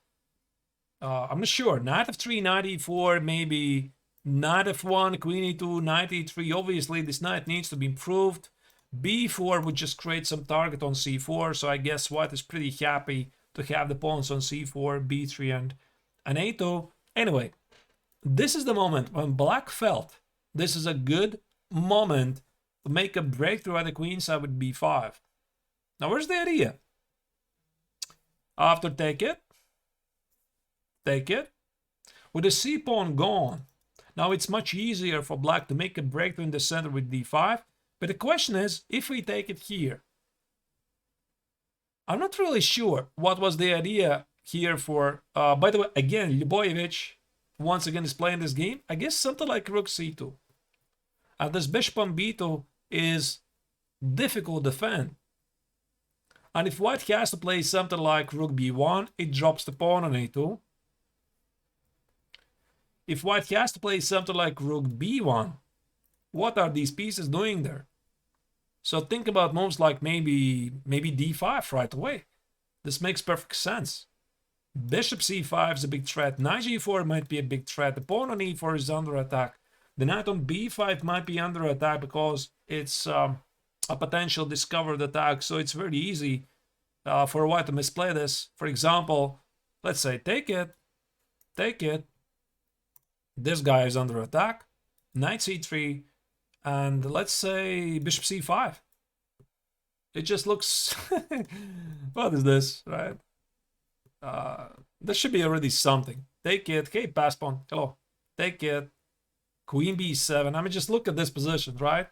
I'm not sure, knight f3, knight e4, maybe knight f1, queen e2, knight e3. Obviously, this knight needs to be improved. b4 would just create some target on c4, so I guess white is pretty happy to have the pawns on c4, b3, and a2. Anyway, this is the moment when black felt this is a good moment to make a breakthrough at the queen side with b5. Now, where's the idea? After take it, with the c pawn gone, now it's much easier for black to make a breakthrough in the center with d5. But the question is, if we take it here, I'm not really sure what was the idea here for, by the way, again, Ljubojevic, once again, is playing this game. I guess something like rook c2. And this bishop on b2 is difficult to defend. And if white has to play something like rook b1, it drops the pawn on a2. If white has to play something like rook b1, what are these pieces doing there? So think about moves like maybe d5 right away. This makes perfect sense. Bishop c5 is a big threat. Knight g4 might be a big threat. The pawn on e4 is under attack. The knight on b5 might be under attack because it's a potential discovered attack. So it's very easy for white to misplay this. For example, let's say take it. This guy is under attack. Knight c3. And let's say bishop c5. It just looks... What is this, right? This should be already something. Take it. Hey, pass pawn. Hello. Take it. Queen b7. I mean, just look at this position, right?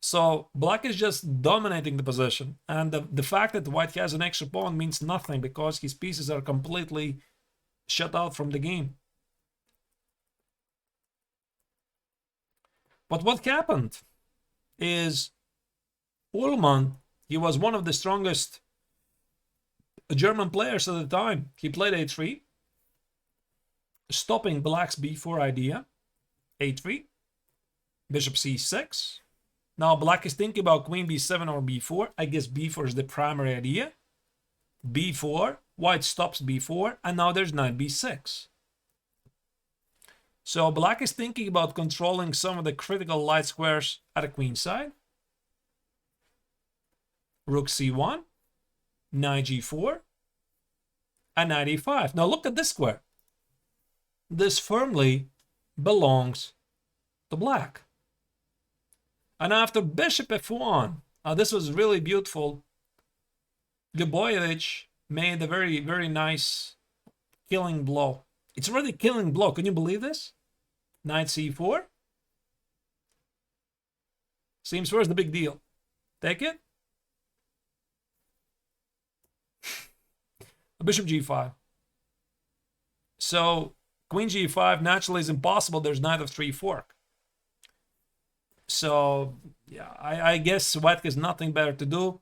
So black is just dominating the position. And the fact that white has an extra pawn means nothing because his pieces are completely shut out from the game. But what happened is Ullmann, he was one of the strongest German players at the time. He played a3, stopping black's b4 idea. a3, bishop c6. Now black is thinking about queen b7 or b4. I guess b4 is the primary idea. b4, white stops b4, and now there's knight b6. So black is thinking about controlling some of the critical light squares at the queen side. Rook c1, knight g4, and knight e5. Now look at this square. This firmly belongs to black. And after bishop f1, this was really beautiful. Ljubojevic made a very, very nice killing blow. It's really killing blow. Can you believe this? Knight c4. Seems where's the big deal? Take it. Bishop g5. So queen g5 naturally is impossible. There's knight of 3 fork. So yeah, I guess white has nothing better to do.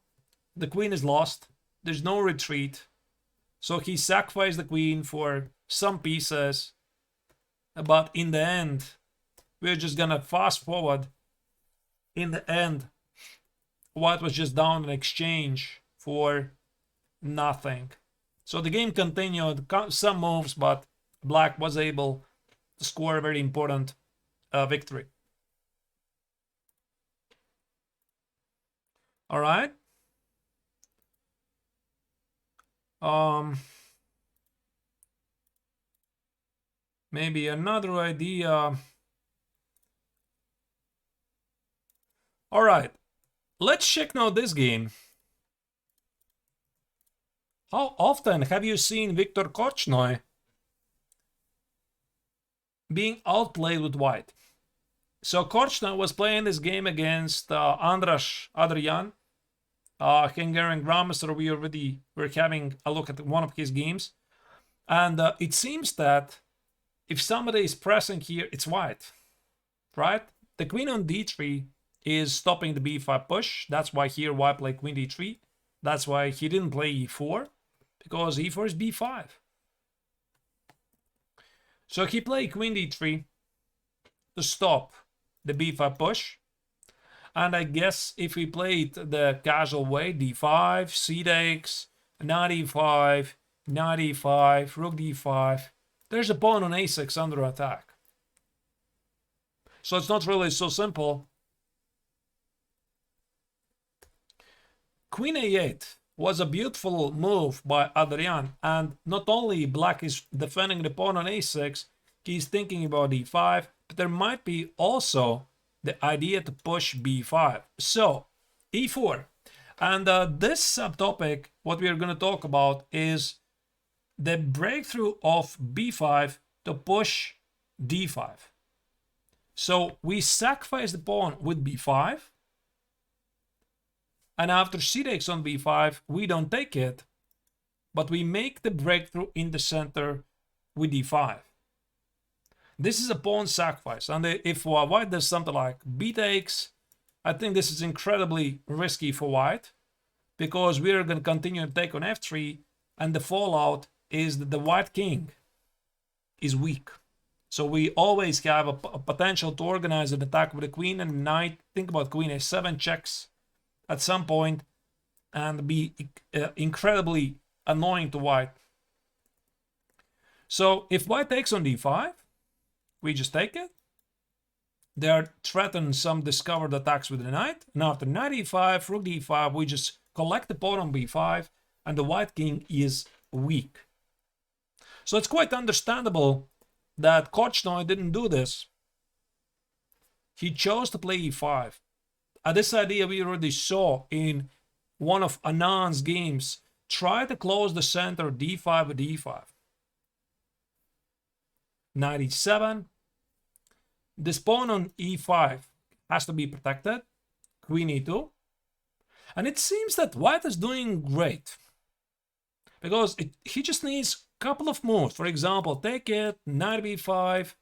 The queen is lost. There's no retreat. So he sacrificed the queen for some pieces. But in the end, we're just gonna fast forward. In the end, white was just down in exchange for nothing. So the game continued, some moves, but black was able to score a very important victory. All right. Maybe another idea. All right. Let's check now this game. How often have you seen Viktor Korchnoi being outplayed with white? So Korchnoi was playing this game against Andras Adrian, Hungarian grandmaster. We already were having a look at one of his games. And it seems that if somebody is pressing here, it's white, right? The queen on d3 is stopping the b5 push. That's why here white played queen d3. That's why he didn't play e4, because e4 is b5. So he played queen d3 to stop the b5 push. And I guess if we played the casual way, d5, c takes, knight e5, knight e5, rook d5, there's a pawn on a6 under attack. So it's not really so simple. Queen a8 was a beautiful move by Adrian, and not only black is defending the pawn on a6, he's thinking about d5, but there might be also the idea to push b5. So e4, and this subtopic, what we are going to talk about is the breakthrough of b5 to push d5. So we sacrifice the pawn with b5, and after c takes on b5, we don't take it, but we make the breakthrough in the center with d5. This is a pawn sacrifice, and if white does something like b takes, I think this is incredibly risky for white, because we're going to continue to take on f3, and the fallout is that the white king is weak. So we always have a potential to organize an attack with the queen and knight. Think about queen a7 checks at some point and be incredibly annoying to white. So if white takes on d5, we just take it. They are threatened some discovered attacks with the knight. And after knight e5, rook d5, we just collect the pawn on b5, and the white king is weak. So it's quite understandable that Korchnoi didn't do this. He chose to play e5. This idea we already saw in one of Anand's games. Try to close the center d5 with d5. Knight e7. This pawn on e5 has to be protected. Queen e2. And it seems that white is doing great, because he just needs a couple of moves. For example, take it, knight b5,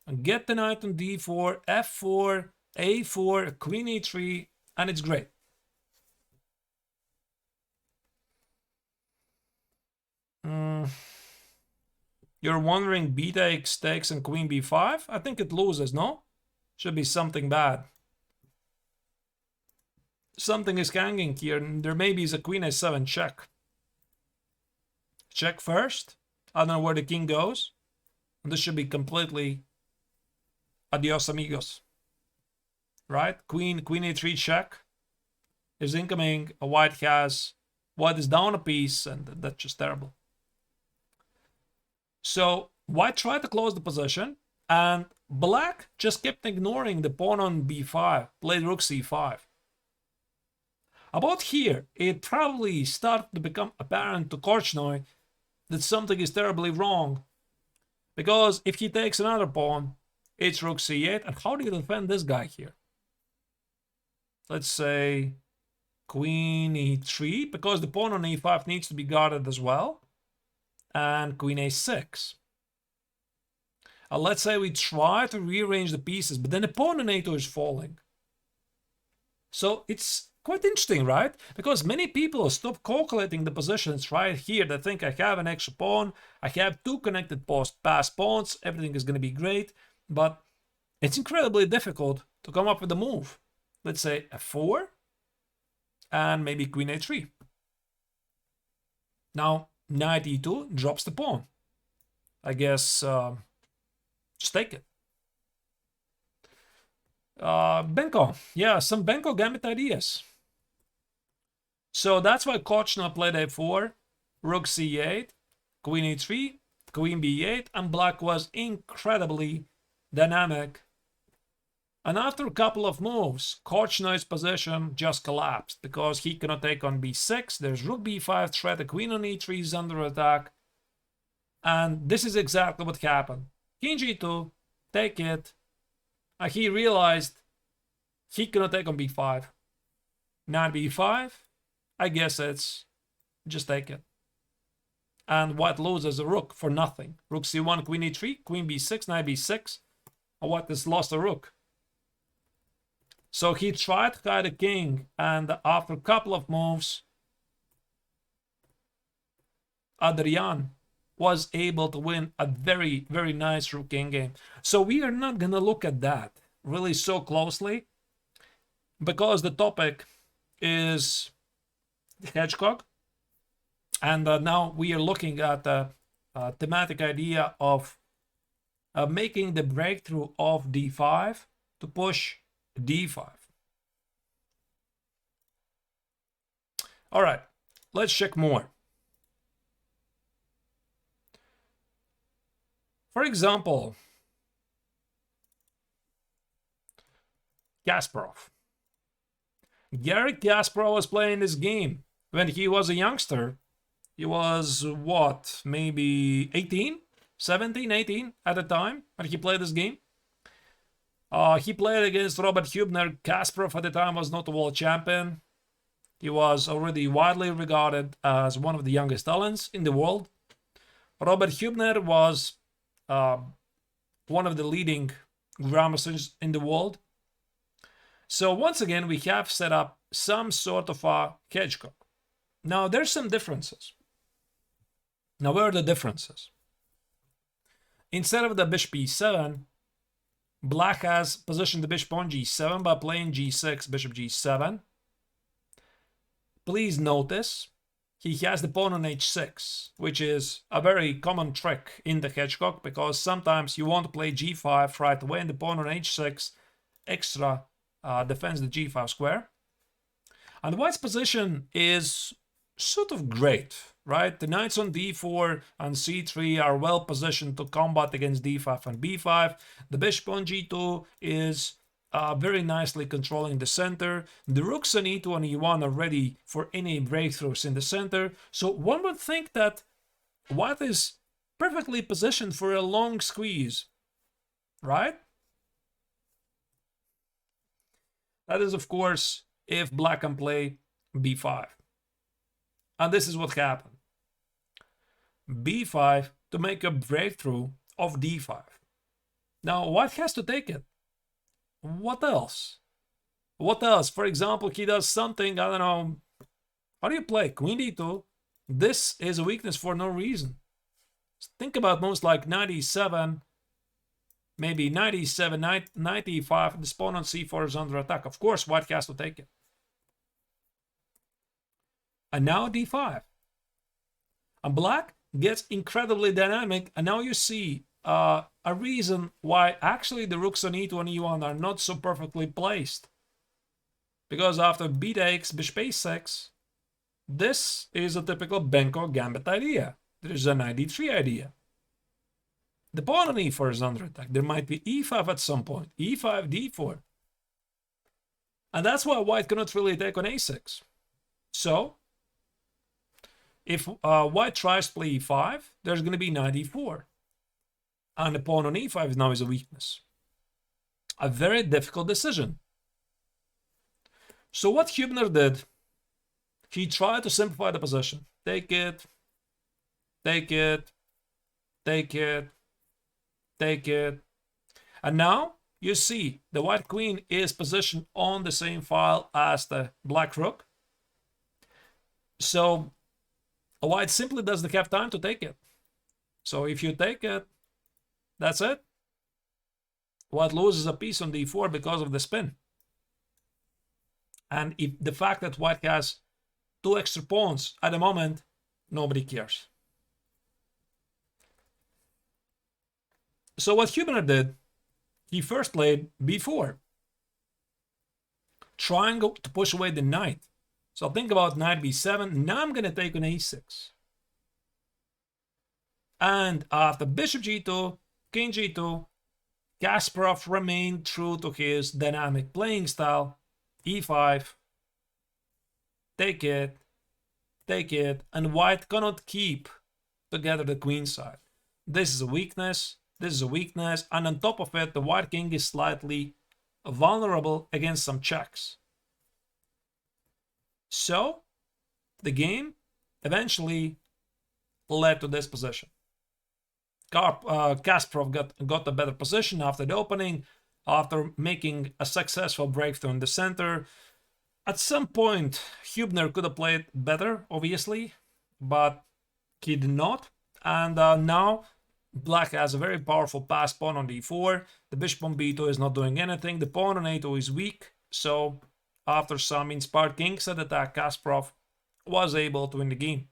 and get the knight on d4, f4, a4, queen e3, and it's great. You're wondering b takes, takes, and queen b5? I think it loses, no? Should be something bad. Something is hanging here, and there maybe is a queen a7 check. Check first. I don't know where the king goes. And this should be completely adios amigos. Right? Queen a3 check is incoming. White is down a piece, and that's just terrible. So white tried to close the position, and black just kept ignoring the pawn on b5, played rook c5. About here, it probably started to become apparent to Korchnoi that something is terribly wrong, because if he takes another pawn, it's rook c8, and how do you defend this guy here? Let's say queen e3, because the pawn on e5 needs to be guarded as well, and queen a6. Let's say we try to rearrange the pieces, but then the pawn on a2 is falling. So it's quite interesting, right? Because many people stop calculating the positions right here. They think I have an extra pawn, I have two connected passed pawns, everything is going to be great, but it's incredibly difficult to come up with a move. Let's say f4 and maybe queen a3. Now knight e2 drops the pawn. I guess just take it. Benko, yeah, some Benko gambit ideas. So that's why Kochna played a4, rook c8, queen e3, queen b8, and black was incredibly dynamic. And after a couple of moves, Kochna's position just collapsed because he cannot take on b6. There's rook b5 threat, the queen on e3 is under attack. And this is exactly what happened. King g2, take it. And he realized he cannot take on b5. Knight b5, I guess it's just take it. And white loses a rook for nothing. Rook c1, queen e3, queen b6, knight b6. And white has lost a rook. So he tried to hide the king, and after a couple of moves, Adrian was able to win a very, very nice rook king game. So we are not gonna look at that really so closely because the topic is Hedgehog, and now we are looking at the thematic idea of making the breakthrough of d5 to push d5. All right, let's check more. For example, Kasparov. Garry Kasparov was playing this game when he was a youngster. He was, what, maybe 18, 17, 18 at the time when he played this game. He played against Robert Hübner. Kasparov at the time was not a world champion. He was already widely regarded as one of the youngest talents in the world. Robert Hübner was one of the leading grandmasters in the world. So once again, we have set up some sort of a hedgehog. Now, there's some differences. Now, where are the differences? Instead of the bishop e7, black has positioned the bishop on g7 by playing g6, bishop g7. Please notice he has the pawn on h6, which is a very common trick in the hedgehog because sometimes you want to play g5 right away and the pawn on h6 extra defends the g5 square. And white's position is sort of great, right? The knights on d4 and c3 are well positioned to combat against d5 and b5. The bishop on g2 is very nicely controlling the center. The rooks on e2 and e1 are ready for any breakthroughs in the center. So one would think that white is perfectly positioned for a long squeeze, right? That is, of course, if black can play b5. And this is what happened. b5 to make a breakthrough of d5. Now, white has to take it. What else? What else? For example, he does something, I don't know. How do you play? Queen d2. This is a weakness for no reason. Think about moves like knight e7, maybe knight e7, knight e5, the pawn on c4 is under attack. Of course, white has to take it. And now d5. And black gets incredibly dynamic, and now you see a reason why actually the rooks on e2 and e1 are not so perfectly placed. Because after b takes, bishop a6, this is a typical Benko gambit idea. There is a knight d3 idea. The pawn on e4 is under attack. There might be e5 at some point, e5, d4. And that's why white cannot really take on a6. So, if white tries to play e5, there's going to be knight e4. And the pawn on e5 now is a weakness. A very difficult decision. So what Hübner did, he tried to simplify the position. Take it, take it, take it, take it. And now you see the white queen is positioned on the same file as the black rook. So white simply doesn't have time to take it. So if you take it, that's it. White loses a piece on d4 because of the spin. And if the fact that white has 2 extra pawns at the moment, nobody cares. So what Hübner did, he first played b4, trying to push away the knight. So think about knight b7. Now I'm going to take on a6. And after bishop g2, king g2, Kasparov remained true to his dynamic playing style. e5, take it, and white cannot keep together the queen side. This is a weakness, and on top of it, the white king is slightly vulnerable against some checks. So, the game eventually led to this position. Kasparov got a better position after the opening, after making a successful breakthrough in the center. At some point, Hübner could have played better, obviously, but he did not. And now, black has a very powerful pass pawn on d4. The bishop on b2 is not doing anything. The pawn on a2 is weak. So, after some inspired kingside attack, Kasparov was able to win the game.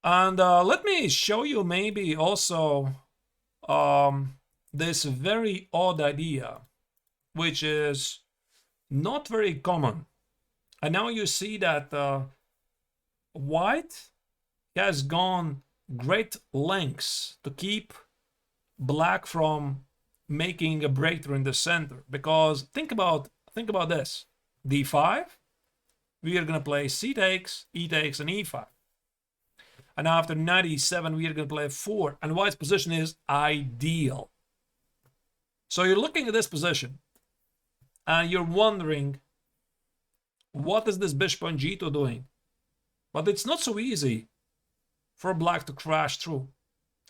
And let me show you maybe also this very odd idea, which is not very common. And now you see that white has gone great lengths to keep black from making a breakthrough in the center. Because think about this. d5, we are going to play c takes, e takes, and e5. And after knight e7, we are going to play 4. And white's position is ideal. So you're looking at this position, and you're wondering, what is this bishop on g2 doing? But it's not so easy for black to crash through.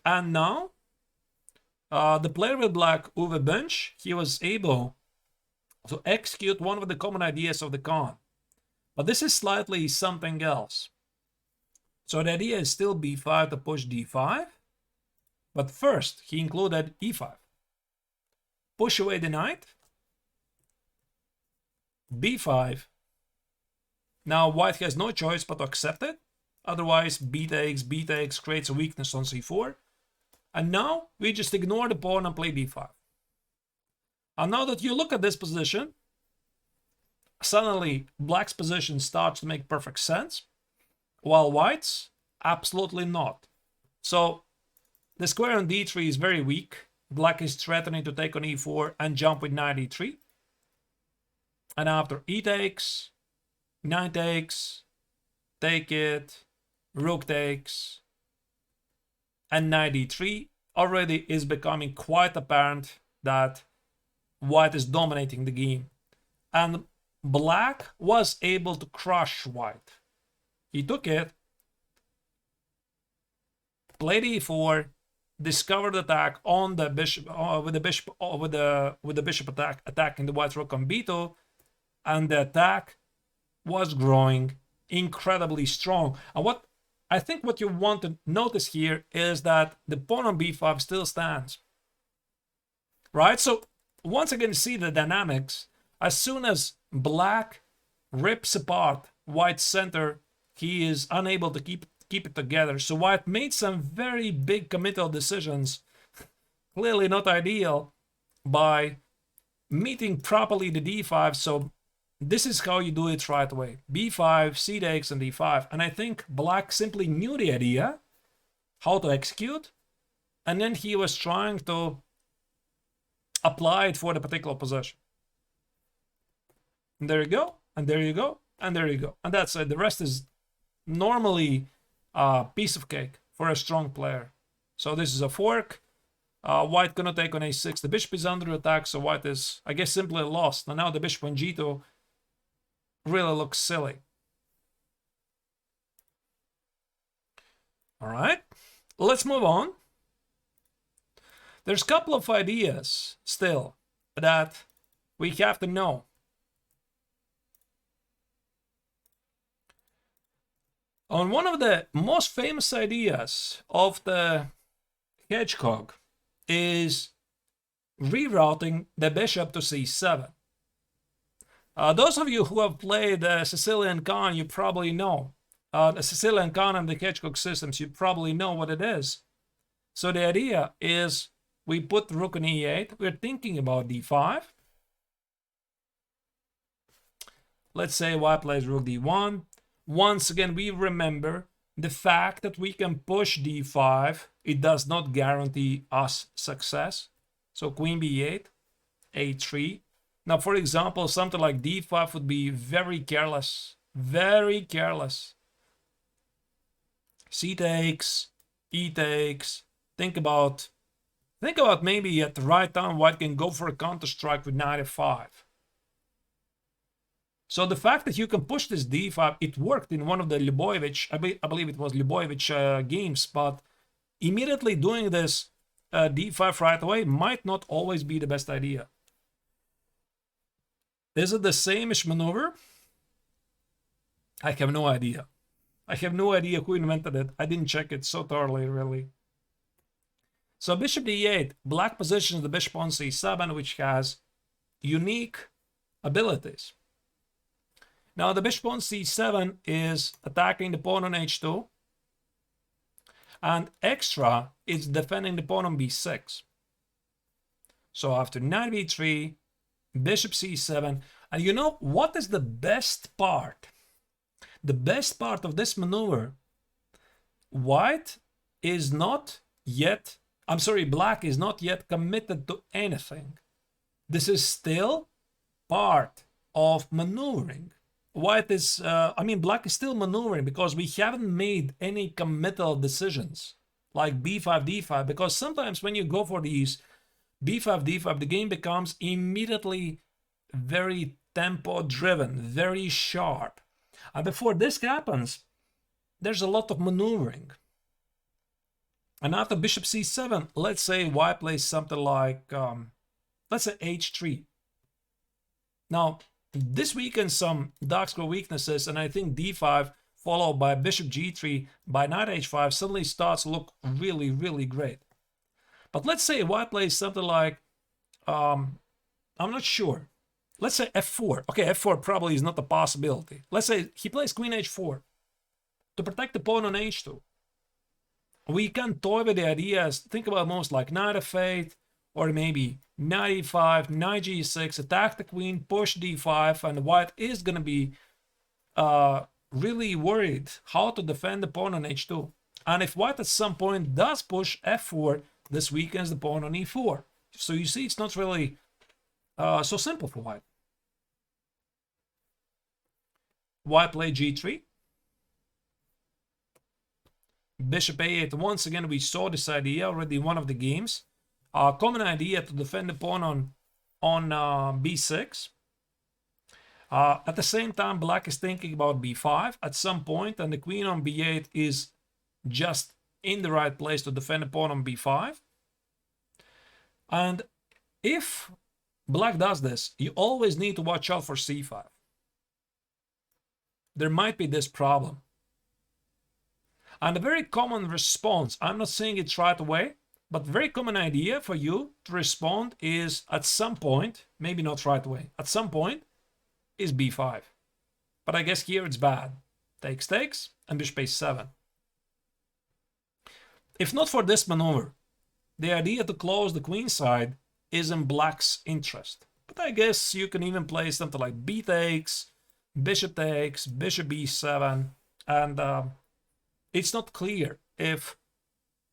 And now, the player with black, Uwe Bench, he was able to execute one of the common ideas of the Khan. But this is slightly something else. So the idea is still b5 to push d5. But first, he included e5. Push away the knight. b5. Now white has no choice but to accept it. Otherwise, b takes creates a weakness on c4. And now we just ignore the pawn and play b5. And now that you look at this position, suddenly black's position starts to make perfect sense, while white's absolutely not. So the square on d3 is very weak. Black is threatening to take on e4 and jump with knight e3. And after e takes, knight takes, take it, rook takes, and knight e3, already is becoming quite apparent that white is dominating the game. And black was able to crush white. He took it, played e4, discovered attack on the bishop with the bishop attacking the white rook on b2, and the attack was growing incredibly strong. And I think what you want to notice here is that the pawn on b5 still stands, right? So once again, see the dynamics. As soon as black rips apart white's center, he is unable to keep it together. So white made some very big committal decisions, clearly not ideal, by meeting properly the d5. So this is how you do it right away. b5, c takes, and d5. And I think black simply knew the idea, how to execute, and then he was trying to apply it for the particular position. And there you go, and there you go, and there you go. And that's it. The rest is normally a piece of cake for a strong player. So this is a fork. White gonna take on a6. The bishop is under attack, so white is, I guess, simply lost. And now the bishop on g2 really looks silly. All right. let's move on. There's a couple of ideas still that we have to know. On one of the most famous ideas of the Hedgehog is rerouting the bishop to c7. Those of you who have played Sicilian Con, you probably know. The Sicilian Con and the Hedgehog systems, you probably know what it is. So the idea is we put rook on e8. We're thinking about d5. Let's say white plays rook d1. Once again, we remember the fact that we can push d5. It does not guarantee us success. So queen b8, a3. Now, for example, something like d5 would be very careless. Very careless. C takes, e takes. Think about maybe at the right time white can go for a counter strike with knight f5. So the fact that you can push this d5, it worked in one of the Lubojevich, I believe it was Lubojevich games, but immediately doing this d5 right away might not always be the best idea. Is it the same-ish maneuver? I have no idea. I have no idea who invented it. I didn't check it so thoroughly, really. So bishop d8, black positions the bishop on c7, which has unique abilities. Now the bishop on c7 is attacking the pawn on h2, and extra is defending the pawn on b6. So after knight b3, bishop c7, and you know what is the best part? The best part of this maneuver, white is not yet, black is not yet committed to anything. This is still part of maneuvering. White is, black is still maneuvering because we haven't made any committal decisions like b5, d5, because sometimes when you go for these b5, d5, the game becomes immediately very tempo driven, very sharp. And before this happens, there's a lot of maneuvering. And after bishop c7, let's say white plays something like, let's say h3. Now, this weakens some dark square weaknesses, and I think d5 followed by bishop g3 by knight h5 suddenly starts to look really, really great. But let's say white plays something like, I'm not sure. Let's say f4. Okay, f4 probably is not a possibility. Let's say he plays queen h4 to protect the pawn on h2. We can toy with the ideas, think about moves like knight f8, or maybe knight e5, knight g6, attack the queen, push d5, and white is going to be really worried how to defend the pawn on h2. And if white at some point does push f4, this weakens the pawn on e4. So you see, it's not really so simple for white. White play g3. Bishop a8. Once again, we saw this idea already in one of the games. Common idea to defend the pawn on b6. At the same time, black is thinking about b5 at some point, and the queen on b8 is just in the right place to defend the pawn on b5. And if black does this, you always need to watch out for c5. There might be this problem. And a very common response, I'm not saying it's right away, but very common idea for you to respond is at some point, maybe not right away, at some point is b5. But I guess here it's bad. Takes, takes, and bishop a7. If not for this maneuver, the idea to close the queen side is in black's interest. But I guess you can even play something like b takes, bishop b7, and it's not clear if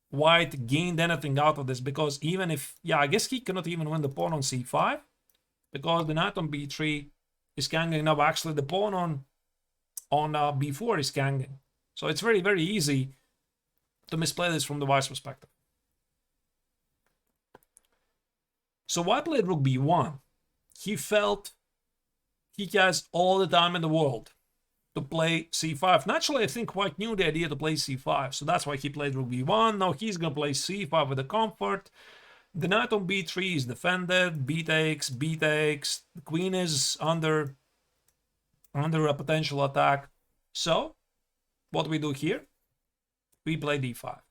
white gained anything out of this, because even if, I guess he cannot even win the pawn on c5, because the knight on b3 is ganging. Now actually the pawn on b4 is ganging. So it's very, very easy to misplay this from the white's perspective. So white played rook b1. He felt he has all the time in the world to play c5. Naturally, I think White knew the idea to play c5, so that's why he played rook b1. Now he's gonna play c5 with the comfort. The knight on b3 is defended. B takes, the queen is under a potential attack. So what we do here, we play d5.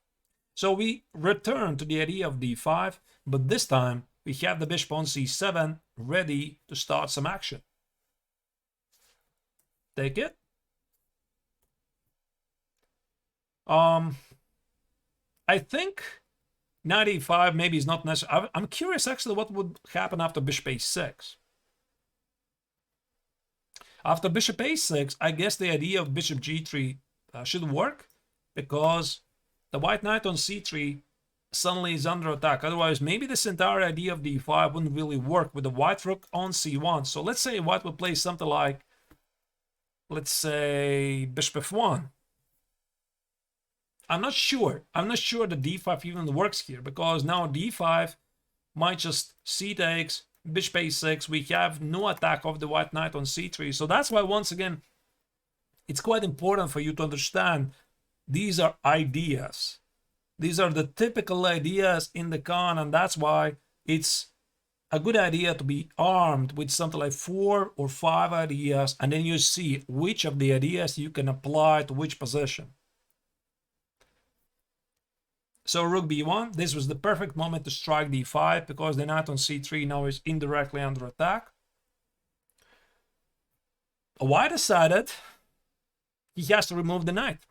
So we return to the idea of d5, but this time we have the bishop on c7 ready to start some action. Take it. I think knight e5 maybe is not necessary. I'm curious actually what would happen after bishop a6. After bishop a6, I guess the idea of bishop g3 should work, because the white knight on c3 suddenly is under attack. Otherwise, maybe this entire idea of d5 wouldn't really work with the white rook on c1. So let's say white would play something like, let's say, bishop f1. I'm not sure that d5 even works here, because now d5 might just c takes, bishop a6. We have no attack of the white knight on c3. So that's why, once again, it's quite important for you to understand these are ideas. These are the typical ideas in the Khan, and that's why it's a good idea to be armed with something like 4 or 5 ideas, and then you see which of the ideas you can apply to which position. So rook b1, this was the perfect moment to strike d5, because the knight on c3 now is indirectly under attack. White decided he has to remove the knight,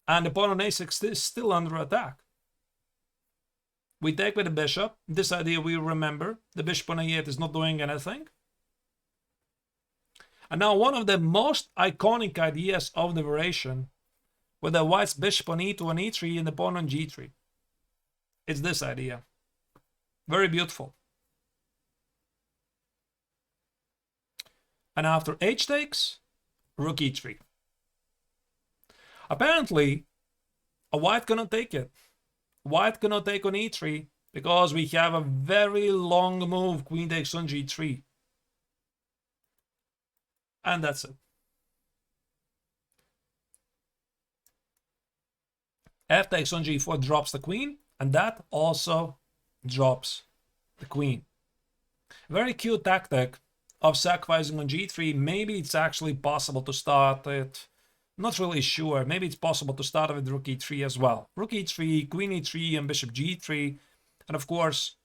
and the pawn on a6 is still under attack. We take with the bishop. This idea we remember. The bishop on a8 is not doing anything. And now one of the most iconic ideas of the variation, with the white's bishop on e2 and e3 and the pawn on g3. It's this idea. Very beautiful. And after h takes, rook e3. Apparently, a white cannot take it. White cannot take on e3 because we have a very long move, queen takes on g3. And that's it. F takes on g4 drops the queen, and that also drops the queen. Very cute tactic of sacrificing on g3. Maybe it's actually possible to start it. Not really sure. Maybe it's possible to start with rook e3 as well. Rook e3, queen e3, and bishop g3. And of course,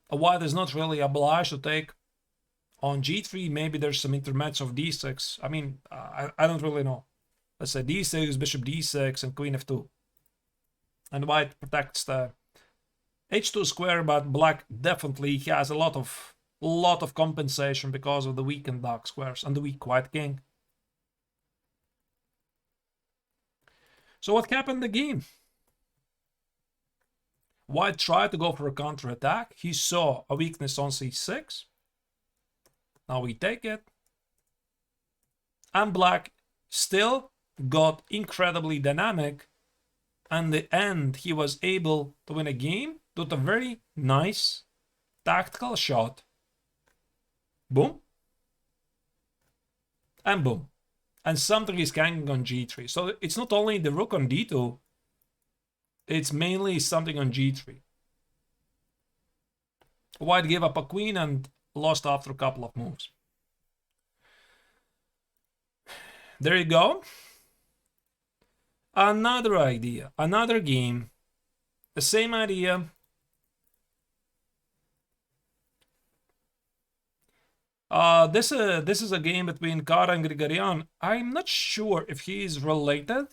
a white is not really obliged to take on g3. Maybe there's some intermezzo of d6. I mean, I don't really know. Let's say d6, bishop d6, and queen f2. And white protects the h2 square, but black definitely has a lot of compensation because of the weakened dark squares and the weak white king. So what happened in the game? White tried to go for a counterattack. He saw a weakness on c6. Now we take it. And black still got incredibly dynamic. And in the end, he was able to win a game with a very nice tactical shot. Boom. And boom. And something is hanging on g3. So it's not only the rook on d2, it's mainly something on g3. White gave up a queen and lost after a couple of moves. There you go. Another idea, another game, the same idea. This is a game between Kara and Grigorian. I'm not sure if he is related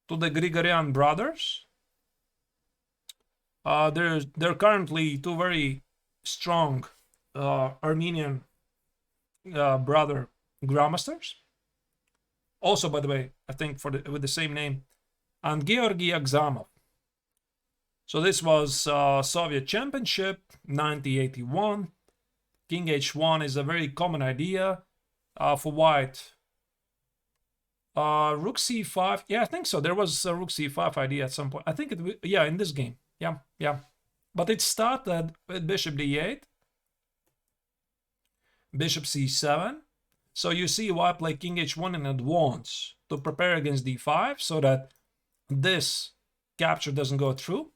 to the Grigorian brothers. They're currently two very strong Armenian brother grandmasters. Also, by the way, I think with the same name, and Georgy Agzamov. So this was Soviet Championship 1981. King h1 is a very common idea for white. Rook c5. Yeah, I think so. There was a rook c5 idea at some point. I think yeah, in this game. Yeah. But it started with bishop d8, bishop c7. So you see white play king h1 in advance to prepare against d5 so that this capture doesn't go through.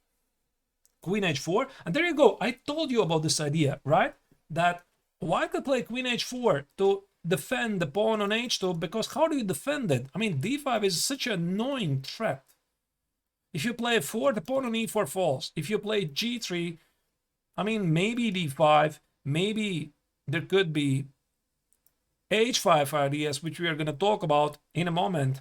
Queen h4, and there you go. I told you about this idea, right? That white could play queen h4 to defend the pawn on h2, because how do you defend it? I mean, d5 is such an annoying threat. If you play f4, the pawn on e4 falls. If you play g3, I mean, maybe d5, maybe there could be h5 ideas, which we are going to talk about in a moment.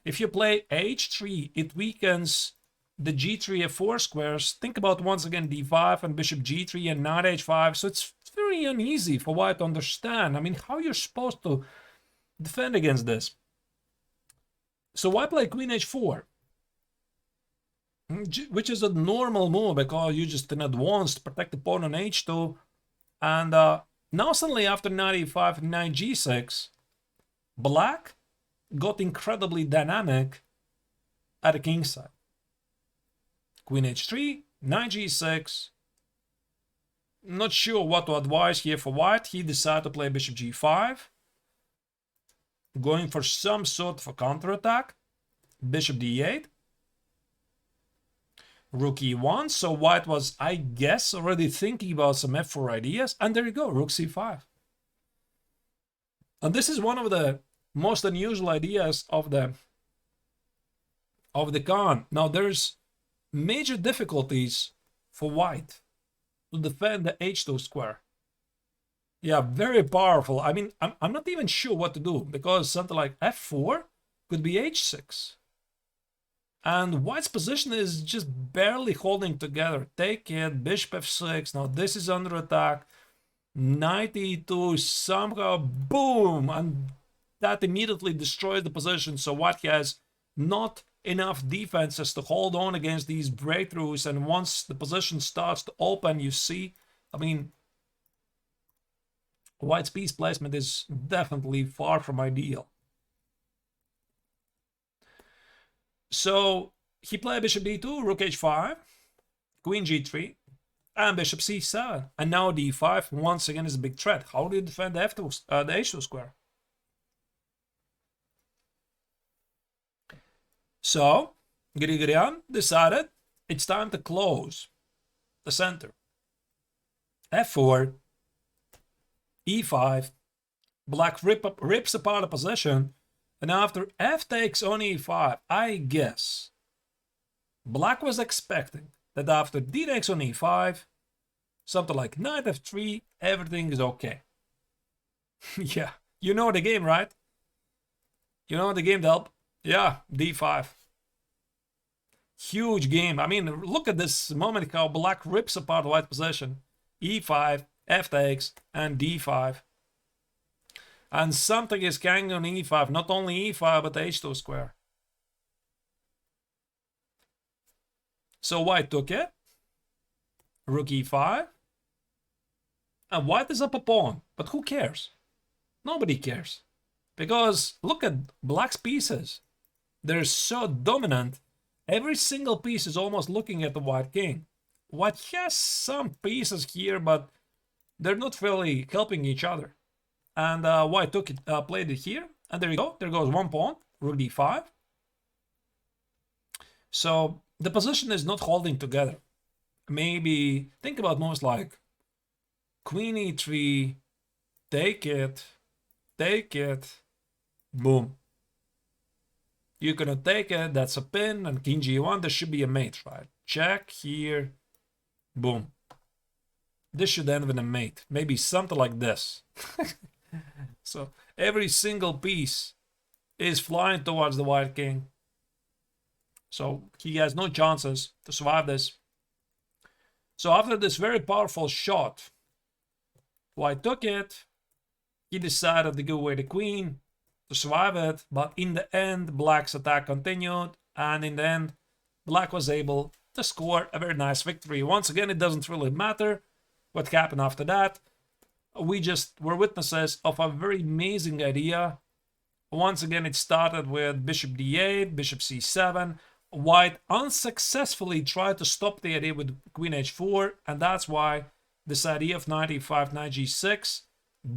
If you play h3, it weakens the g3 f4 squares. Think about once again d5 and bishop g3 and knight h5. So it's very uneasy for white to understand. I mean, how you're supposed to defend against this. So why play queen h4? Which is a normal move because you just in advance to protect the pawn on h2. And now suddenly after knight e5 and knight g6, black got incredibly dynamic at the king side. Queen h3, knight g6. Not sure what to advise here for white. He decided to play bishop g5, going for some sort of a counterattack. Bishop d8, rook e1. So white was, I guess, already thinking about some f4 ideas. And there you go, rook c5. And this is one of the most unusual ideas of the Khan. Now there's major difficulties for white to defend the h2 square. Yeah, very powerful. I mean, I'm not even sure what to do, because something like f4 could be h6. And white's position is just barely holding together. Take it, bishop f6. Now this is under attack. Knight e2, somehow, boom! And that immediately destroys the position. So white has not enough defenses to hold on against these breakthroughs. And once the position starts to open, you see, I mean, white's piece placement is definitely far from ideal. So he played bishop d2, rook h5, queen g3, and bishop c7. And now d5 once again is a big threat. How do you defend the f2, the h2 square? So Grigoryan decided it's time to close the center. f4, e5, black rips apart the position, and after f takes on e5, I guess black was expecting that after d takes on e5, something like knight f3, everything is okay. Yeah, you know the game, right? You know the game, Delp? Yeah, d5. Huge game. I mean, look at this moment how black rips apart white position. e5, f takes, and d5. And something is hanging on e5, not only e5, but h2 square. So white took it. Rook e5. And white is up a pawn. But who cares? Nobody cares. Because look at black's pieces. They're so dominant. Every single piece is almost looking at the white king. White has some pieces here, but they're not really helping each other. And white took it, played it here. And there you go. There goes one pawn. Rook d5. So the position is not holding together. Maybe think about moves like queen e3, take it, boom. You cannot take it, that's a pin, and king g1, there should be a mate, right? Check here, boom. This should end with a mate, maybe something like this. So every single piece is flying towards the white king. So he has no chances to survive this. So after this very powerful shot, white took it. He decided to give away the queen to survive it. But in the end, black's attack continued. And in the end, black was able to score a very nice victory. Once again, it doesn't really matter what happened after that. We just were witnesses of a very amazing idea. Once again, it started with bishop d8, bishop c7. White unsuccessfully tried to stop the idea with queen h4, and that's why this idea of knight e5, knight g6,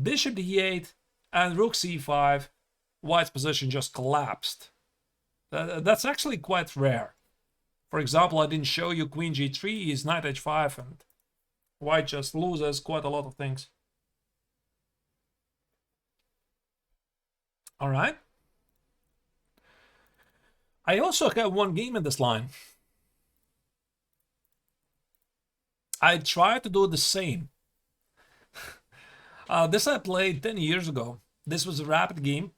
bishop d8, and rook c5, white's position just collapsed. That's actually quite rare. For example, I didn't show you queen g3 is knight h5, and white just loses quite a lot of things. All right. I also have one game in this line. I tried to do the same. This I played 10 years ago. This was a rapid game.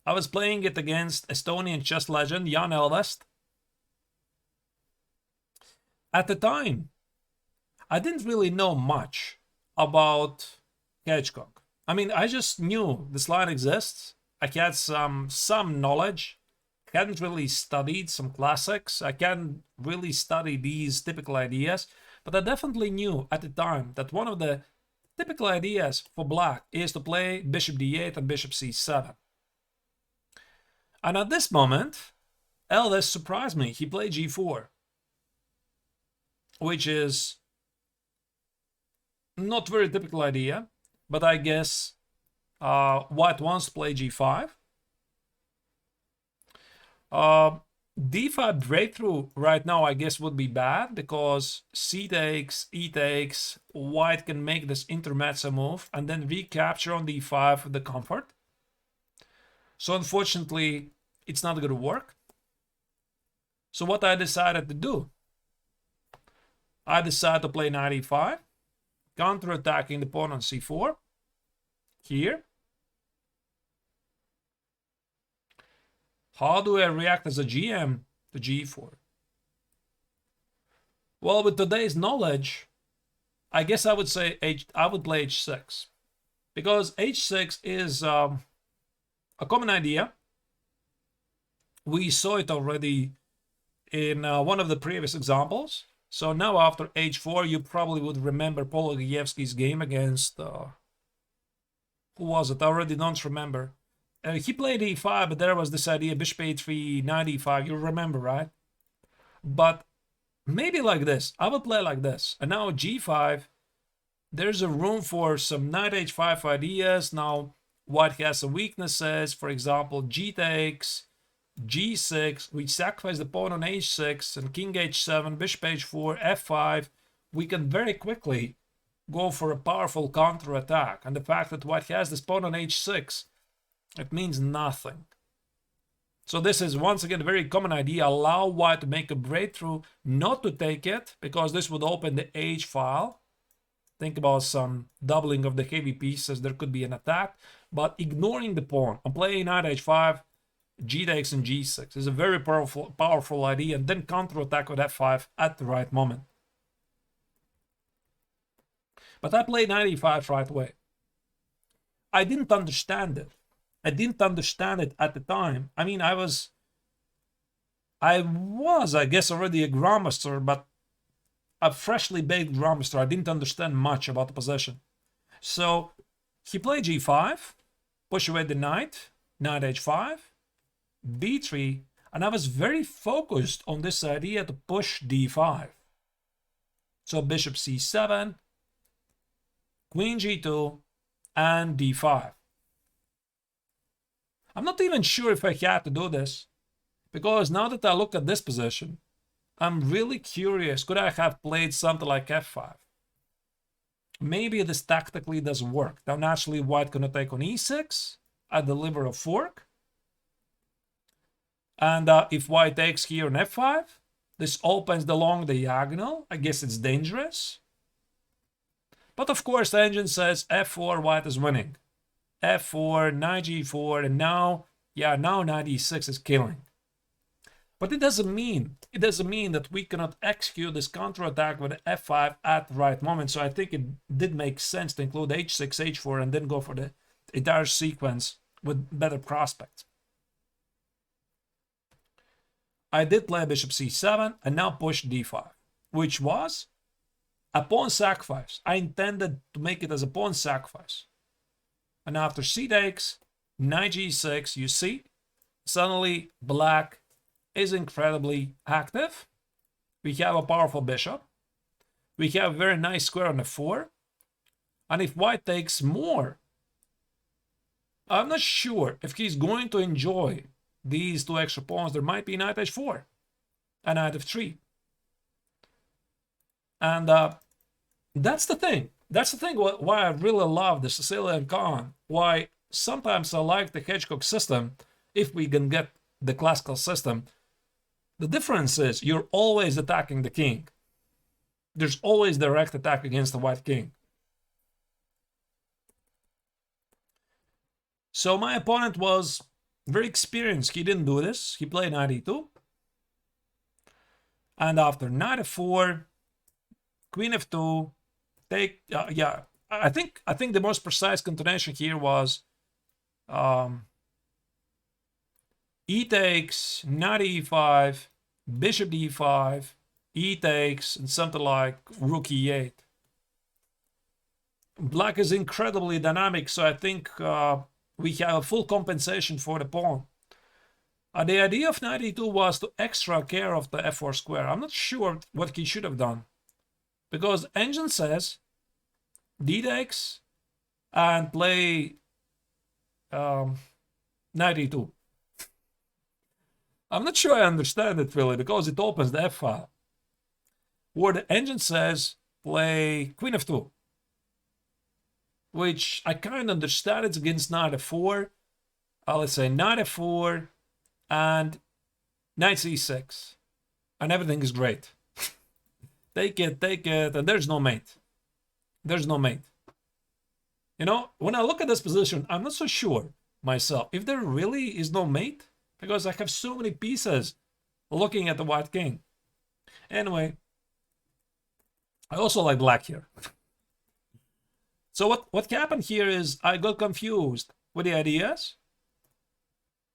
I was playing it against Estonian chess legend Jan Elvest. At the time, I didn't really know much about Hedgehog. I mean, I just knew this line exists. I had some knowledge. I hadn't really studied some classics. I hadn't really studied these typical ideas. But I definitely knew at the time that one of the typical ideas for black is to play bishop d8 and bishop c7. And at this moment, Elvis surprised me. He played g4, which is not very typical idea, but I guess white wants to play g5. D5 breakthrough right now, I guess, would be bad because c takes, e takes, white can make this intermezzo move and then recapture on d5 with the comfort. So unfortunately, it's not going to work. So what I decided to do, I decided to play knight e5, counter-attacking the pawn on c4, here. How do I react as a GM to g4? Well, with today's knowledge, I guess I would say I would play h6. Because h6 is a common idea. We saw it already in one of the previous examples. So now after h4, you probably would remember Pologievsky's game against... who was it? I already don't remember. He played e5, but there was this idea, bishop a3, knight e5, you remember, right? But maybe like this. I would play like this. And now g5, there's a room for some knight h5 ideas. Now white has some weaknesses. For example, g takes, g6. We sacrifice the pawn on h6 and king h7, bishop h4, f5. We can very quickly go for a powerful counter-attack. And the fact that white has this pawn on h6, it means nothing. So this is once again a very common idea. Allow white to make a breakthrough, not to take it, because this would open the h file. Think about some doubling of the heavy pieces. There could be an attack, but ignoring the pawn and playing knight h5, g takes and g6 is a very powerful idea, and then counter-attack with f5 at the right moment. But I played knight e5 right away. I didn't understand it. I didn't understand it at the time. I mean, I was, I guess, already a grandmaster, but a freshly baked grandmaster. I didn't understand much about the position. So he played g5, push away the knight, knight h5, b3, and I was very focused on this idea to push d5. So bishop c7, queen g2, and d5. I'm not even sure if I had to do this, because now that I look at this position, I'm really curious, could I have played something like f5? Maybe this tactically doesn't work. Now naturally white gonna take on e6, I deliver a fork, and if white takes here on f5, this opens the long diagonal. I guess it's dangerous. But of course the engine says f4, white is winning. f4, knight g4, and now knight e6 is killing. But it doesn't mean that we cannot execute this counterattack with f5 at the right moment. So I think it did make sense to include h6, h4, and then go for the entire sequence with better prospects. I did play bishop c7 and now push d5, which was a pawn sacrifice. I intended to make it as a pawn sacrifice. And after c takes, knight g6, you see, suddenly black is incredibly active. We have a powerful bishop. We have a very nice square on f4. And if white takes more, I'm not sure if he's going to enjoy these 2 extra pawns. There might be knight h4 and knight f3. And that's the thing. That's the thing why I really love the Sicilian Khan. Why sometimes I like the Hedgehog system if we can get the classical system. The difference is you're always attacking the king. There's always direct attack against the white king. So my opponent was very experienced. He didn't do this. He played knight e2. And after knight f4, queen f2, take, yeah, I think the most precise continuation here was e takes, knight e5, bishop d5, e takes, and something like rook e8. Black is incredibly dynamic, so I think we have a full compensation for the pawn. The idea of knight e2 was to extra care of the f4 square. I'm not sure what he should have done, because engine says d takes and play knight e2. I'm not sure I understand it really, because it opens the f file. Where the engine says play queen f2, which I kind of understand. It's against knight f4. Let's say knight f4 and knight c6, and everything is great. Take it, and there's no mate. There's no mate. You know, when I look at this position, I'm not so sure myself if there really is no mate, because I have so many pieces looking at the white king. Anyway, I also like black here. So what happened here is I got confused with the ideas.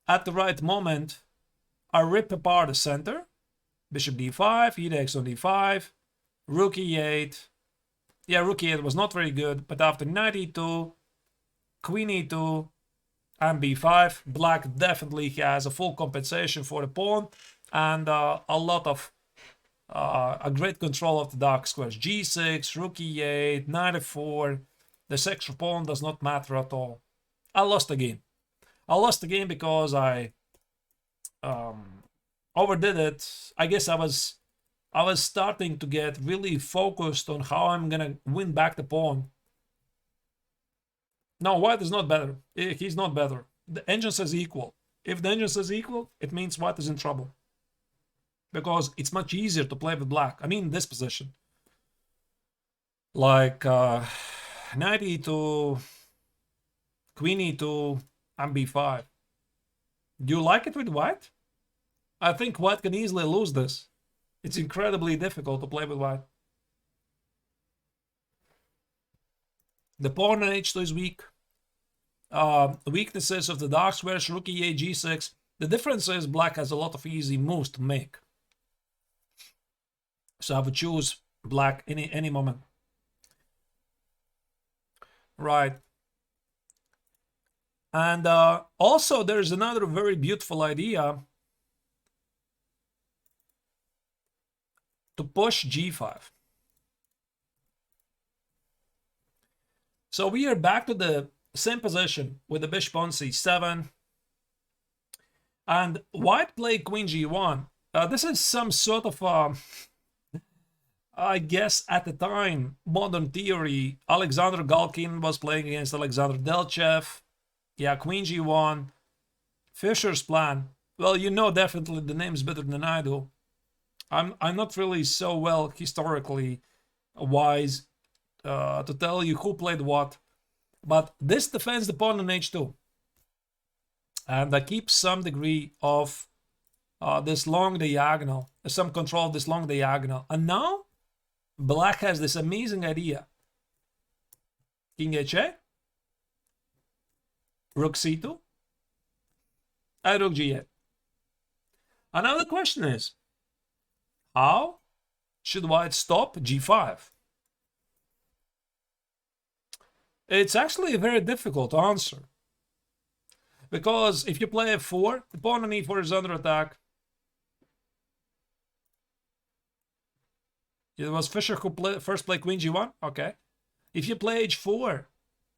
At the right moment, I rip apart the center. Bishop d5, e takes on d5, rook e8. Yeah, rook e8 was not very good, but after knight e2, queen e2, and b5, black definitely has a full compensation for the pawn and a lot of a great control of the dark squares. g6, rook e8, knight f4. This extra pawn does not matter at all. I lost the game. I lost the game because I overdid it. I guess I was starting to get really focused on how I'm gonna win back the pawn. No, white is not better. He's not better. The engine says equal. If the engine says equal, it means white is in trouble, because it's much easier to play with black. I mean, this position, like knight e2, queen e2, and b5. Do you like it with white? I think white can easily lose this. It's incredibly difficult to play with white. The pawn on h2 is weak. Weaknesses of the dark squares, rook e8, g6. The difference is black has a lot of easy moves to make. So I would choose black any moment. Right. And also there's another very beautiful idea to push g5. So we are back to the same position with the bishop on c7. And white played queen g1. This is some sort of, I guess at the time, modern theory. Alexander Galkin was playing against Alexander Delchev. Yeah, queen g1. Fischer's plan. Well, you know definitely the names better than I do. I'm not really so well historically wise to tell you who played what. But this defends the pawn on h2. And that keeps some degree of this long diagonal, some control of this long diagonal. And now black has this amazing idea. King h8, rook c2, and rook g8. And now the question is, how should white stop g5? It's actually very difficult to answer. Because if you play f4, the pawn on e4 is under attack. It was Fischer who first played queen g1. Okay. If you play h4,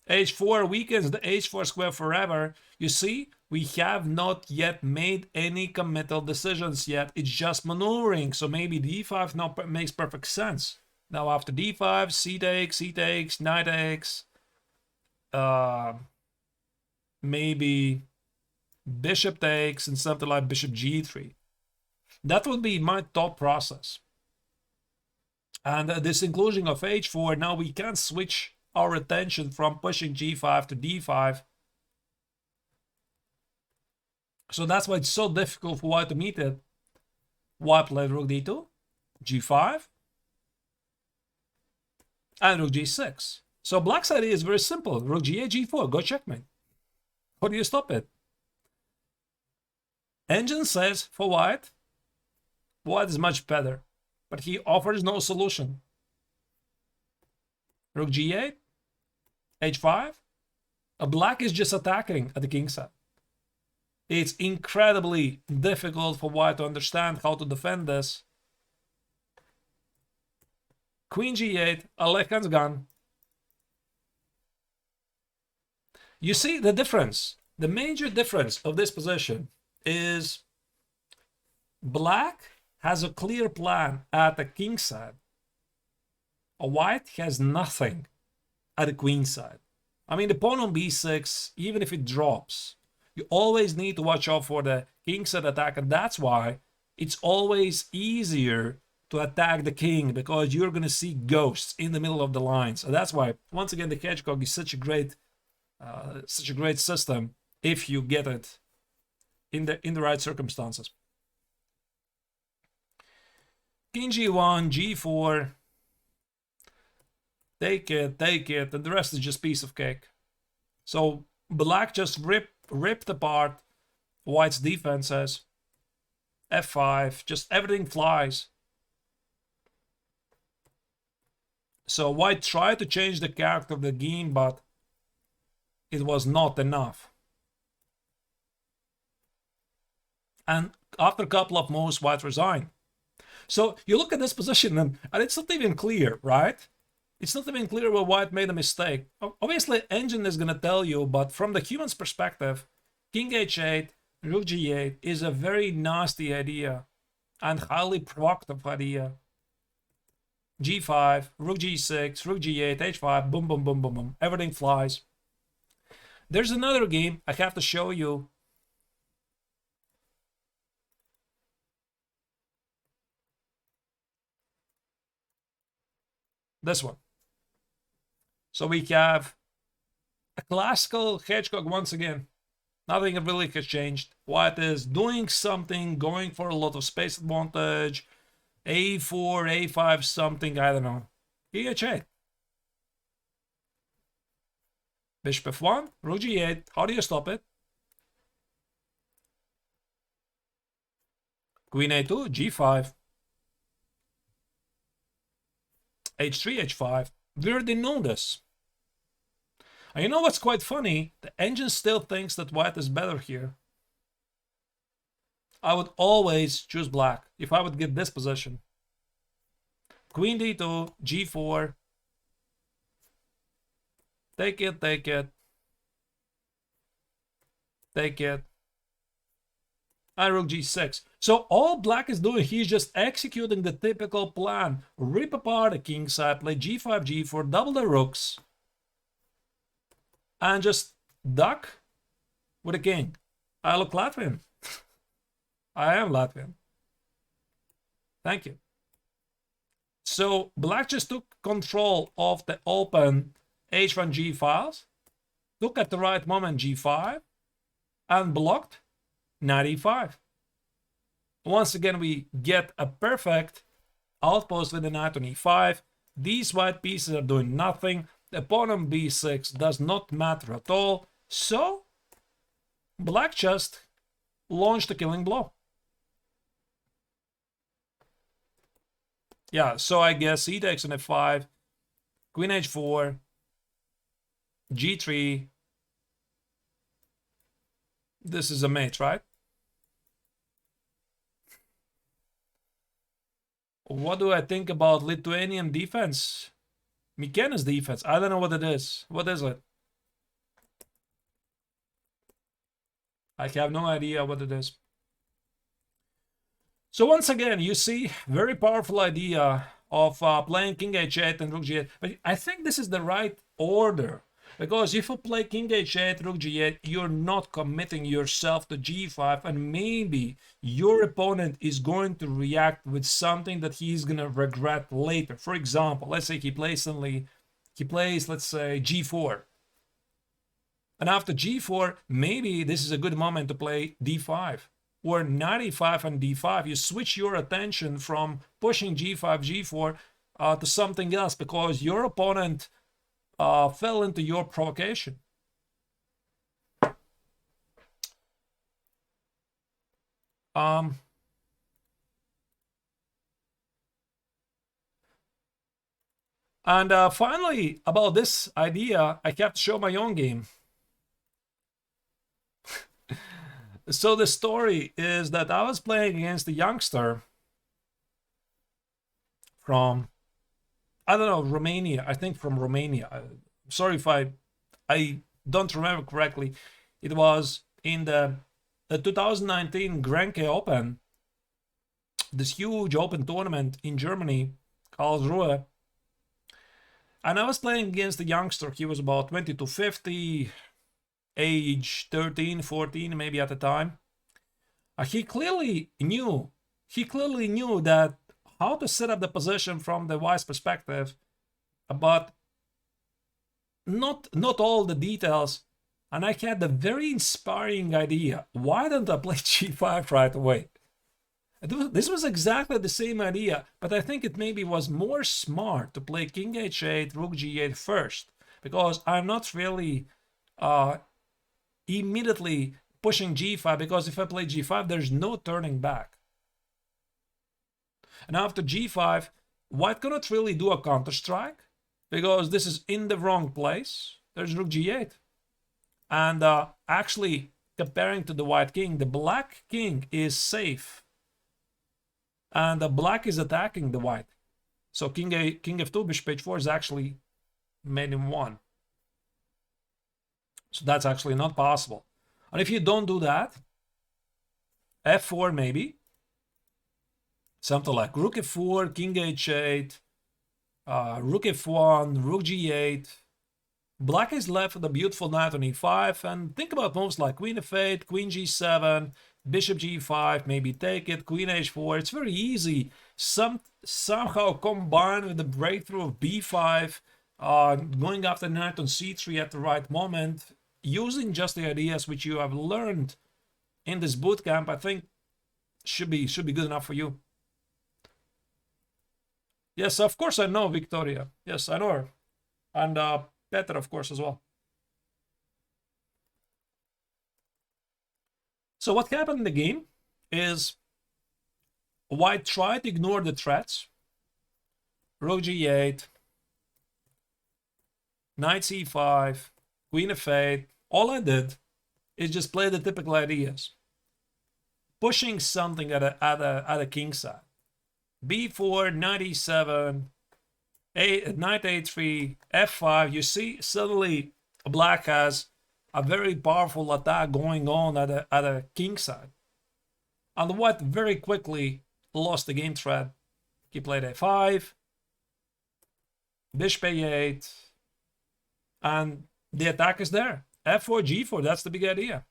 h4 weakens the h4 square forever. You see, we have not yet made any committal decisions yet. It's just maneuvering. So maybe d5 now makes perfect sense. Now after d5, c takes, knight takes. Maybe bishop takes and something like bishop g3. That would be my thought process. And this inclusion of h4, now we can switch our attention from pushing g5 to d5. So that's why it's so difficult for white to meet it. White played rook d2, g5, and rook g6. So black's idea is very simple. Rook g8, g4, go checkmate. How do you stop it? Engine says for white is much better, but he offers no solution. Rook g8, h5. Black is just attacking at the kingside. It's incredibly difficult for white to understand how to defend this. Queen g8, Alekhans gone. You see the difference. The major difference of this position is black has a clear plan at the king side. White has nothing at the queen side. I mean, the pawn on b6, even if it drops, you always need to watch out for the king side attack, and that's why it's always easier to attack the king, because you're going to see ghosts in the middle of the line. So that's why, once again, the Hedgehog is such a great system if you get it in the right circumstances. King g1, g4, take it, and the rest is just piece of cake. So black just ripped apart white's defenses. f5, just everything flies. So white tried to change the character of the game, but it was not enough. And after a couple of moves, white resigned. So you look at this position and it's not even clear, right? It's not even clear where white made a mistake. Obviously, engine is going to tell you, but from the human's perspective, king h8, rook g8 is a very nasty idea and highly provocative idea. g5, rook g6, rook g8, h5, boom, boom, boom, boom, boom. Everything flies. There's another game I have to show you. This one. So we have a classical Hedgehog once again. Nothing really has changed. White is doing something, going for a lot of space advantage. a4, a5, something, I don't know. King h8. Bishop f1, rook g8. How do you stop it? Queen a2, g5. h3, h5. We already know this. And you know what's quite funny? The engine still thinks that white is better here. I would always choose black if I would get this position. Queen d2, g4. Take it, take it. Take it. And rook g6. So all black is doing, he's just executing the typical plan. Rip apart the king side, play g5, g4, double the rooks. And just duck with a king. I look Latvian. I am Latvian. Thank you. So black just took control of the open h1g files, took at the right moment g5, and blocked knight e5. Once again, we get a perfect outpost with the knight on e5. These white pieces are doing nothing. The pawn on b6 does not matter at all. So black just launched a killing blow. Yeah, so I guess he takes on f5, queen h4, g3. This is a mate, right? What do I think about Lithuanian defense? Mykonos defense. I don't know what it is. What is it? I have no idea what it is. So once again, you see, very powerful idea of playing king h8 and rook g8. But I think this is the right order. Because if you play king h8, rook g8, you're not committing yourself to g5, and maybe your opponent is going to react with something that he's going to regret later. For example, let's say he plays, let's say, g4. And after g4, maybe this is a good moment to play d5. Or knight e5 and d5. You switch your attention from pushing g5, g4 to something else because your opponent fell into your provocation. And finally, about this idea, I have to show my own game. So the story is that I was playing against a youngster from, I don't know, Romania. I think from Romania. Sorry if I don't remember correctly. It was in the 2019 Grenke Open, this huge open tournament in Germany, Karlsruhe. And I was playing against a youngster. He was about 20 to 50, age 13, 14 maybe at the time. He clearly knew that how to set up the position from the white's perspective, but not all the details. And I had a very inspiring idea. Why don't I play g5 right away? This was exactly the same idea, but I think it maybe was more smart to play king h8, rook g8 first, because I'm not really immediately pushing g5, because if I play g5, there's no turning back. And after g5, white cannot really do a counter strike, because this is in the wrong place. There's rook g8. And actually, comparing to the white king, the black king is safe. And the black is attacking the white. So king f2, bishop h4 is actually made in one. So that's actually not possible. And if you don't do that, f4 maybe, something like rook f4, king h8, rook f1, rook g8. Black is left with a beautiful knight on e5, and think about moves like queen f8, queen g7, bishop g5, maybe take it, queen h4. It's very easy. Somehow combined with the breakthrough of b5, going after knight on c3 at the right moment, using just the ideas which you have learned in this bootcamp, I think should be good enough for you. Yes, of course I know Victoria. Yes, I know her. And Peter, of course, as well. So what happened in the game is white tried to ignore the threats. Rook g8, knight c5, queen f8. All I did is just play the typical ideas, pushing something at a king side. b4, knight e7, knight a3, f5. You see, suddenly black has a very powerful attack going on at a king side. And white very quickly lost the game thread. He played a5, bishop a8, and the attack is there. f4, g4, that's the big idea.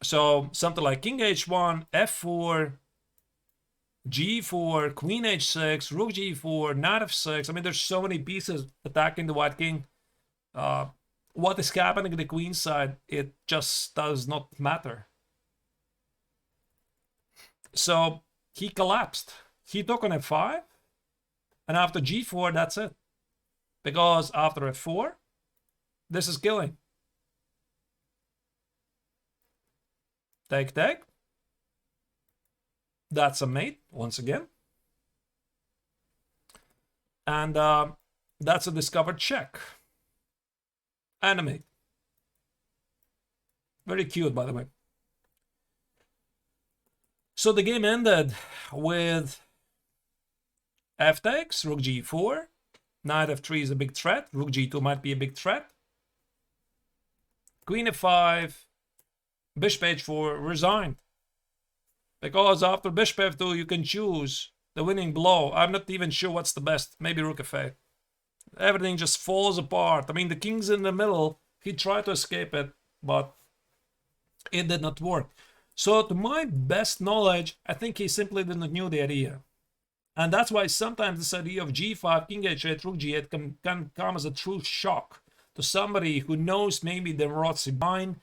So something like king h1, f4, g4, queen h6, rook g4, knight f6. I mean, there's so many pieces attacking the white king. What is happening in the queen side, it just does not matter. So he collapsed. He took on f5, and after g4, that's it. Because after f4, this is killing. Take, take. That's a mate, once again. And that's a discovered check. And a mate. Very cute, by the way. So the game ended with f takes, rook g4. Knight f3 is a big threat. Rook g2 might be a big threat. queen f5, bishop h4, resigned. Because after bishop f2, you can choose the winning blow. I'm not even sure what's the best. Maybe rook f8. Everything just falls apart. I mean, the king's in the middle. He tried to escape it, but it did not work. So to my best knowledge, I think he simply didn't know the idea. And that's why sometimes this idea of g5, king h8, rook g8 can come as a true shock to somebody who knows maybe the Rotsi bind,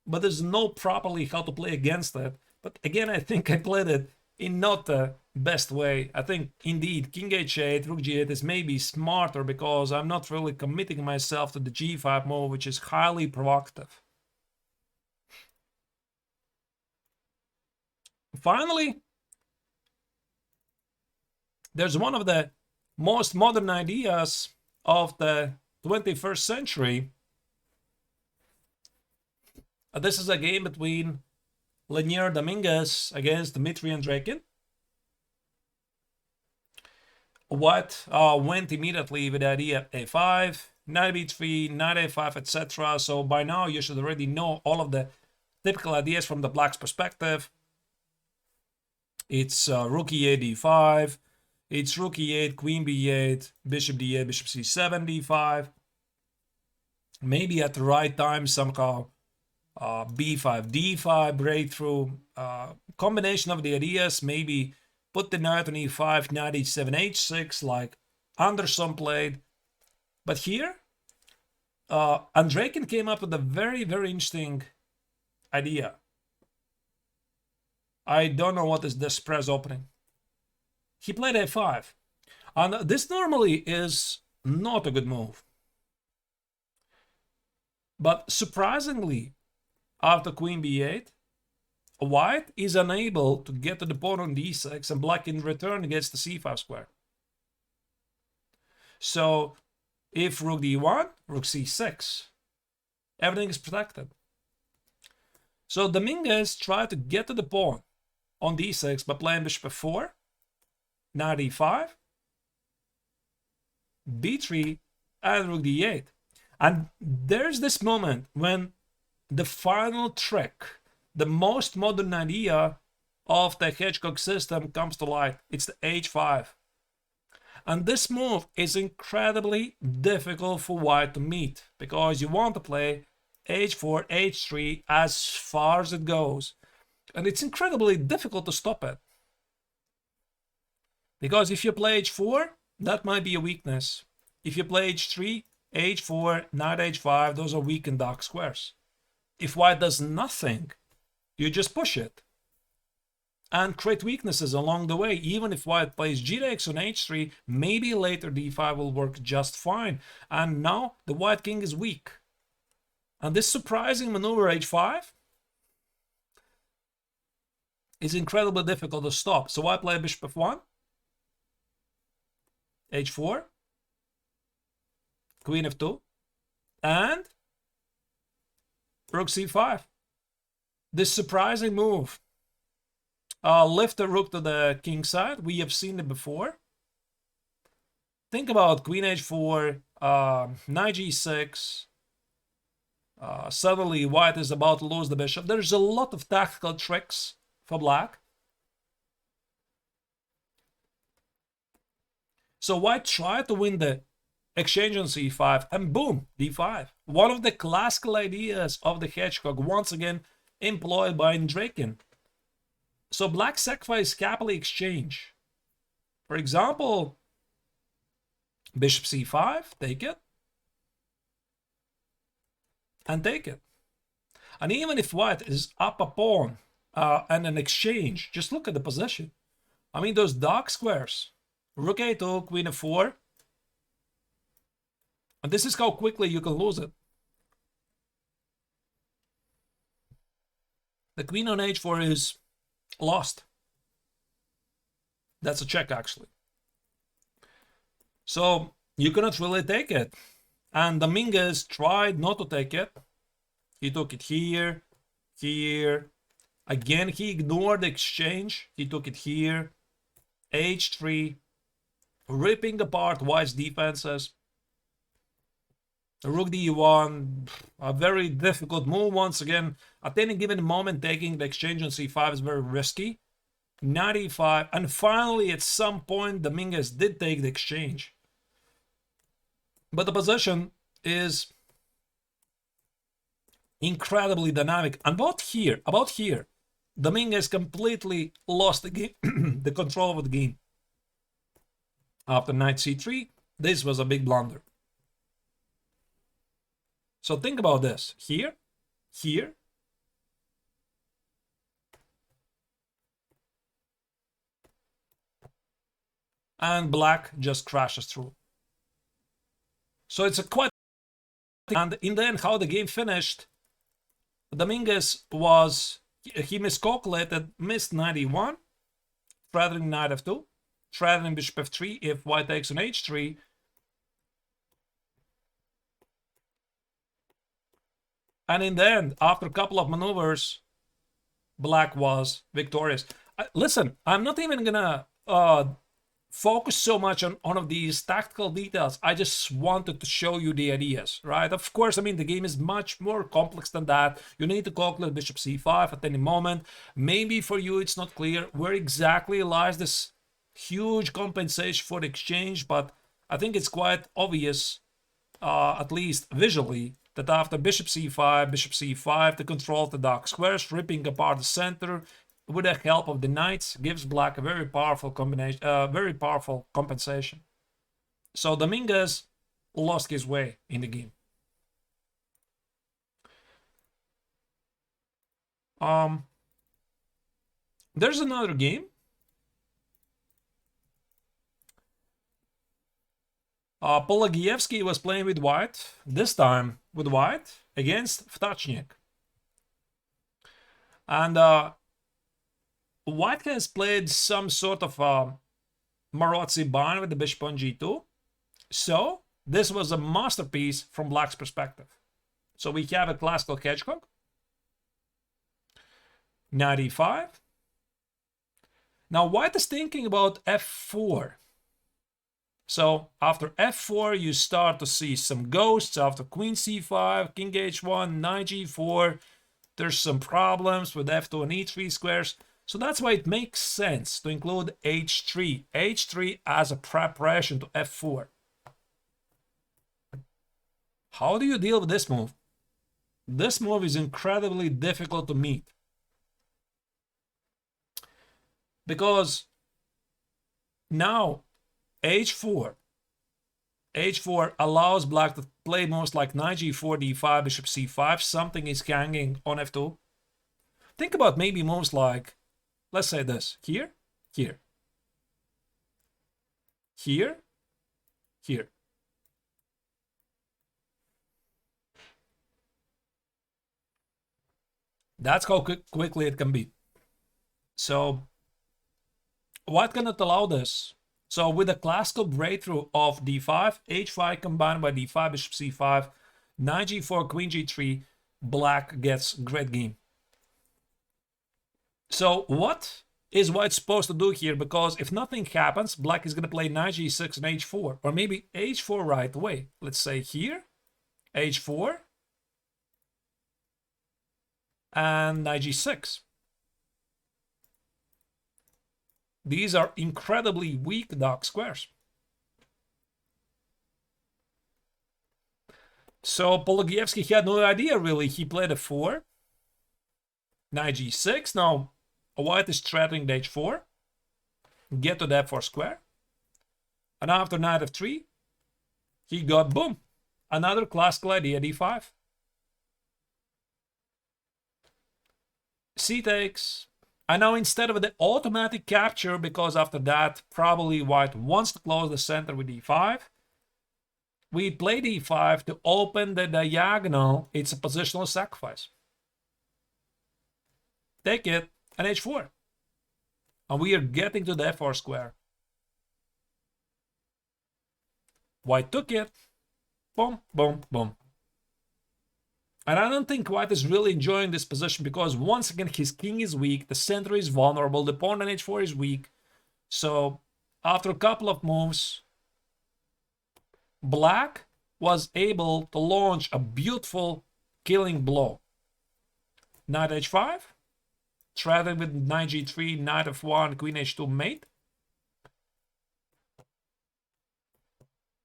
but there's no properly how to play against it. But again, I think I played it in not the best way. I think indeed king h8, rook g8 is maybe smarter because I'm not really committing myself to the g5 move, which is highly provocative. Finally, there's one of the most modern ideas of the 21st century. This is a game between Lanier Dominguez against Dmitry Andreikin. White went immediately with the idea a5, knight b3, knight a5, etc. So by now you should already know all of the typical ideas from the black's perspective. It's rook e8, d5. It's rook e8, queen b8, bishop d8, bishop c7, d5. Maybe at the right time somehow b5, d5 breakthrough. Combination of the ideas, maybe put the knight on e5, knight h7, h6 like Anderson played. But here, Andreikin came up with a very, very interesting idea. I don't know what is this press opening. He played a5. And this normally is not a good move. But surprisingly, after queen b8, white is unable to get to the pawn on d6, and black in return gets the c5 square. So if rook d1, rook c6, everything is protected. So Dominguez tried to get to the pawn on d6 by playing bishop f4, knight e5, b3, and rook d8. And there's this moment when the final trick, the most modern idea of the Hedgehog system comes to light. It's the h5. And this move is incredibly difficult for white to meet because you want to play h4, h3 as far as it goes. And it's incredibly difficult to stop it. Because if you play h4, that might be a weakness. If you play h3, h4, knight h5, those are weakened dark squares. If white does nothing, you just push it and create weaknesses along the way. Even if white plays g takes on h3, maybe later d5 will work just fine. And now the white king is weak. And this surprising maneuver h5 is incredibly difficult to stop. So I play bishop f1, h4, queen f2, and rook c5. This surprising move. Lift the rook to the king side. We have seen it before. Think about queen h4, knight g6. Suddenly white is about to lose the bishop. There's a lot of tactical tricks for black. So white tried to win the exchange on c5, and boom, d5. One of the classical ideas of the Hedgehog, once again employed by Andreikin. So black sacrifice happily exchange. For example, bishop c5, take it, and take it. And even if white is up a pawn and an exchange, just look at the position. I mean, those dark squares, rook a2, queen f4, and this is how quickly you can lose it. The queen on h4 is lost. That's a check, actually. So you cannot really take it. And Dominguez tried not to take it. He took it here, here. Again, he ignored the exchange. He took it here. h3, ripping apart white's defenses. Rook d1, a very difficult move once again. At any given moment, taking the exchange on c5 is very risky. Knight e5, and finally at some point Dominguez did take the exchange. But the position is incredibly dynamic. And about here, Dominguez completely lost the game, the control of the game. After knight c3, this was a big blunder. So think about this. Here, and black just crashes through. So it's a quite... And in the end, how the game finished, Dominguez was... He miscalculated, missed knight e1, threatening knight f2, threatening bishop f3 if white takes on h3. And in the end, after a couple of maneuvers, black was victorious. Listen, I'm not even gonna focus so much on one of these tactical details. I just wanted to show you the ideas, right? Of course, I mean, the game is much more complex than that. You need to calculate bishop c5 at any moment. Maybe for you it's not clear where exactly lies this huge compensation for the exchange, but I think it's quite obvious, at least visually, that after bishop c5 to control the dark squares, ripping apart the center, with the help of the knights, gives black a very powerful combination, very powerful compensation. So Dominguez lost his way in the game. There's another game. Polagievsky was playing with white, this time with white, against Vtachnik. And white has played some sort of Marozzi bind with the bishop on g2. So this was a masterpiece from black's perspective. So we have a classical hedgehog. Knight e5. Now white is thinking about f4. So after f4, you start to see some ghosts. After queen c5, king h1, knight g4, there's some problems with f2 and e3 squares. So that's why it makes sense to include h3 as a preparation to f4. How do you deal with this move? This move is incredibly difficult to meet, because now h4 allows black to play moves like knight g4, d5, bishop c5. Something is hanging on f2. Think about maybe moves like, let's say this, here. That's how quickly it can be. So white cannot allow this. So with a classical breakthrough of d5, h5 combined by d5, bishop c5, knight g4, queen g3, black gets great game. So what is white supposed to do here? Because if nothing happens, black is going to play knight g6 and h4, or maybe h4 right away. Let's say here, h4, and knight g6. These are incredibly weak dark squares. So Polagievsky had no idea, really. He played a 4, knight g6. Now white is threatening the h4, get to the f4 square, and after knight f3, he got, boom, another classical idea, d5. C takes, and now instead of the automatic capture, because after that probably white wants to close the center with d5, we play d5 to open the diagonal. It's a positional sacrifice. Take it, and h4. And we are getting to the f4 square. White took it. Boom, boom, boom. And I don't think white is really enjoying this position, because once again his king is weak, the center is vulnerable, the pawn on h4 is weak. So after a couple of moves, black was able to launch a beautiful killing blow. Knight h5, threatened with knight g3, knight f1, queen h2 mate.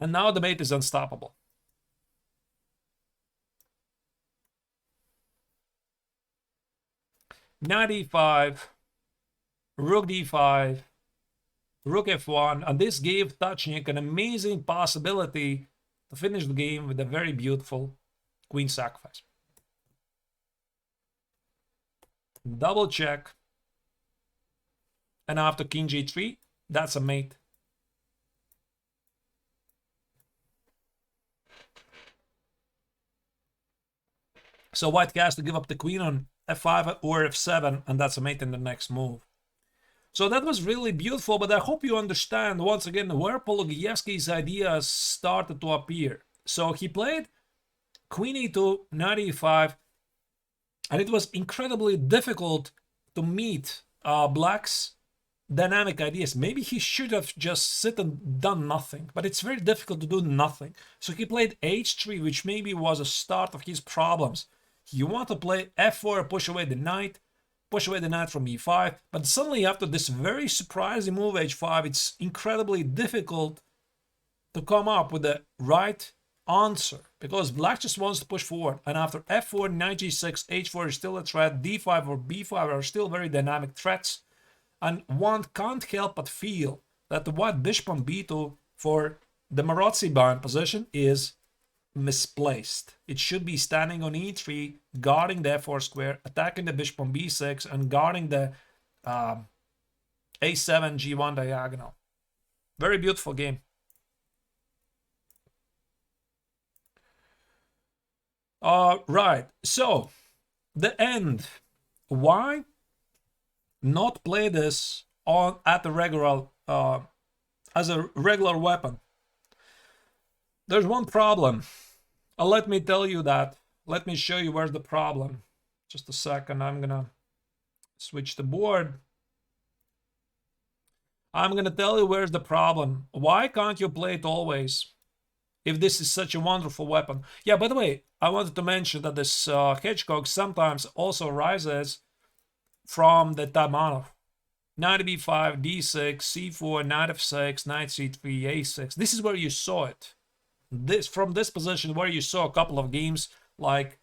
And now the mate is unstoppable. Knight e5, rook d5, rook f1, and this gave Tachnik an amazing possibility to finish the game with a very beautiful queen sacrifice. Double check, and after king g3, that's a mate. So white has to give up the queen on f5 or f7, and that's a mate in the next move. So that was really beautiful, but I hope you understand once again where Pologievsky's ideas started to appear. So he played queen e2, knight e5, and it was incredibly difficult to meet Black's dynamic ideas. Maybe he should have just sit and done nothing, but it's very difficult to do nothing. So he played h3, which maybe was a start of his problems. You want to play f4, push away the knight from e5, but suddenly after this very surprising move h5, it's incredibly difficult to come up with the right answer, because Black just wants to push forward, and after f4, knight g6, h4 is still a threat, d5 or b5 are still very dynamic threats, and one can't help but feel that the white bishop on b2 for the Marozzi bind position is misplaced. It should be standing on e3, guarding the f4 square, attacking the bishop on b6, and guarding the a7 g1 diagonal. Very beautiful game. Right, so the end. Why not play this on at the regular as a regular weapon? There's one problem. Let me tell you that. Let me show you where's the problem. Just a second. I'm gonna switch the board. I'm gonna tell you where's the problem. Why can't you play it always if this is such a wonderful weapon? Yeah, by the way, I wanted to mention that this Hedgehog sometimes also rises from the Tamanov. Knight b5, d6, c4, knight f6, knight c3, a6. This is where you saw it. From this position where you saw a couple of games like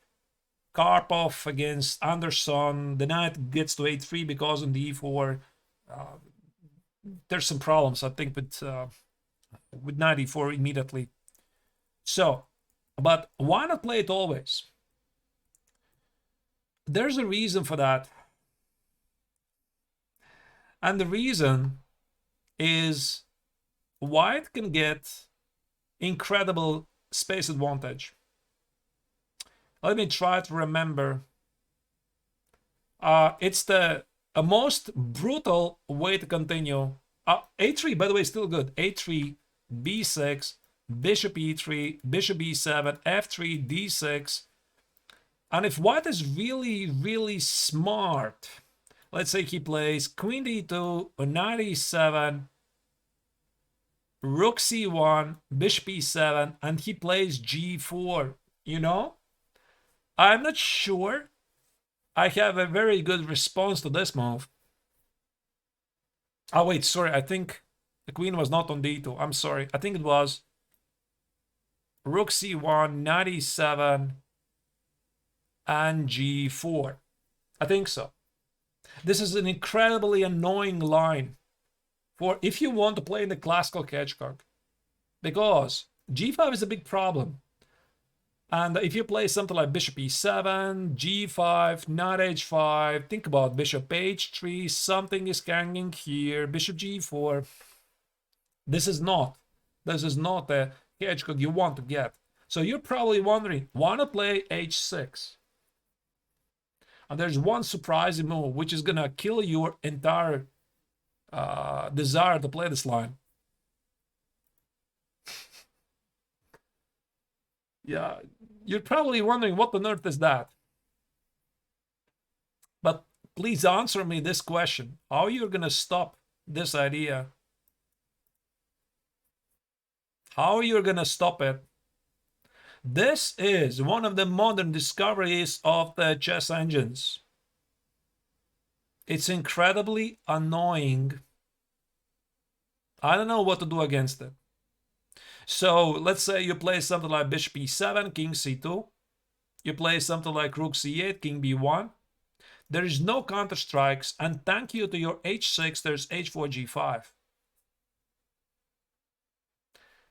Karpov against Anderson, the knight gets to a3 because on the e4 there's some problems, I think, with knight e4 immediately. So, but why not play it always? There's a reason for that. And the reason is white can get incredible space advantage. Let me try to remember. It's the most brutal way to continue. A3, by the way, is still good. A3, b6, bishop e3, bishop e7, f3, d6. And if white is really, really smart, let's say he plays queen d2, knight e7, rook c1, bishop e7, and he plays g4, you know? I'm not sure I have a very good response to this move. Oh, wait, sorry, I think the queen was not on d2. I'm sorry. I think it was rook c1, knight e7, and g4. I think so. This is an incredibly annoying line for if you want to play in the classical Hedgehog, because g5 is a big problem. And if you play something like bishop e7, g5, knight h5, think about bishop h3, something is hanging here, bishop g4. This is not the Hedgehog you want to get. So you're probably wondering, why not play h6? And there's one surprising move which is gonna kill your entire desire to play this line. Yeah, you're probably wondering what on earth is that. But please answer me this question. How are you gonna stop this idea? How are you gonna stop it? This is one of the modern discoveries of the chess engines. It's incredibly annoying. I don't know what to do against it. So let's say you play something like bishop e7, king c2. You play something like rook c8, king b1. There is no counter strikes, and thank you to your h6, there's h4, g5.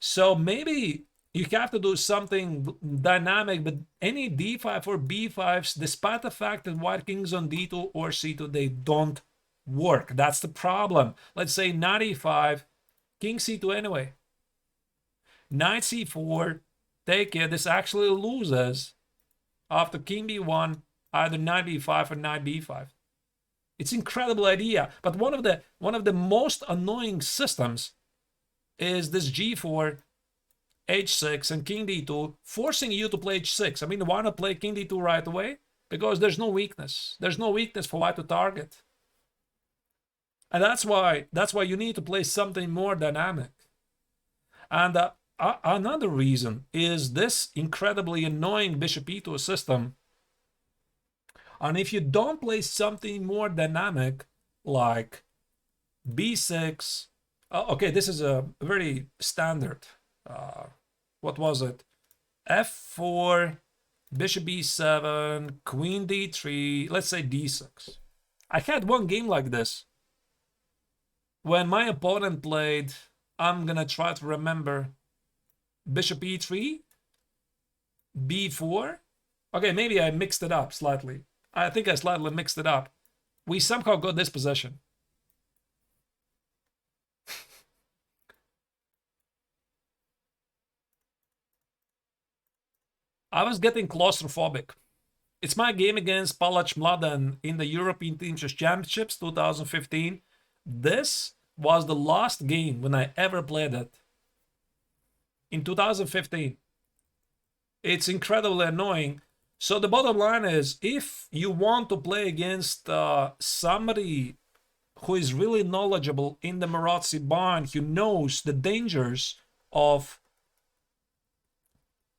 So maybe you have to do something dynamic, but any d5 or b5s, despite the fact that white kings on d2 or c2, they don't work. That's the problem. Let's say knight e5, king c2 anyway. Knight c4, take it. This actually loses after king b1, either knight b5 or knight b5. It's an incredible idea, but one of the most annoying systems is this g4, h6, and king d2, forcing you to play h6. I mean, why not play king d2 right away? Because there's no weakness. There's no weakness for white to target. And that's why you need to play something more dynamic. And another reason is this incredibly annoying bishop e2 system. And if you don't play something more dynamic, like b6, okay, this is a very standard. What was it? f4, bishop b7, queen d3, let's say d6. I had one game like this when my opponent played, I'm gonna try to remember, bishop e3, b4. Okay, maybe I mixed it up slightly. I think I slightly mixed it up. We somehow got this position. I was getting claustrophobic. It's my game against Palach Mladen in the European Team Chess Championships 2015. This was the last game when I ever played it. In 2015. It's incredibly annoying. So the bottom line is, if you want to play against somebody who is really knowledgeable in the Maratsi bind, who knows the dangers of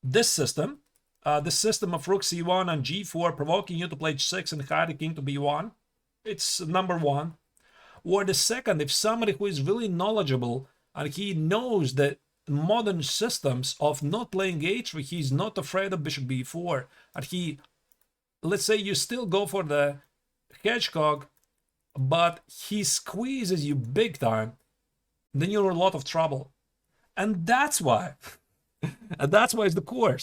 this system, the system of rook c1 and g4, provoking you to play h6 and hide the king to b1, it's number one. Or the second, if somebody who is really knowledgeable and he knows the modern systems of not playing h3, he's not afraid of bishop b4, and he, let's say you still go for the hedgehog, but he squeezes you big time, then you're in a lot of trouble. And that's why, and that's why it's the course.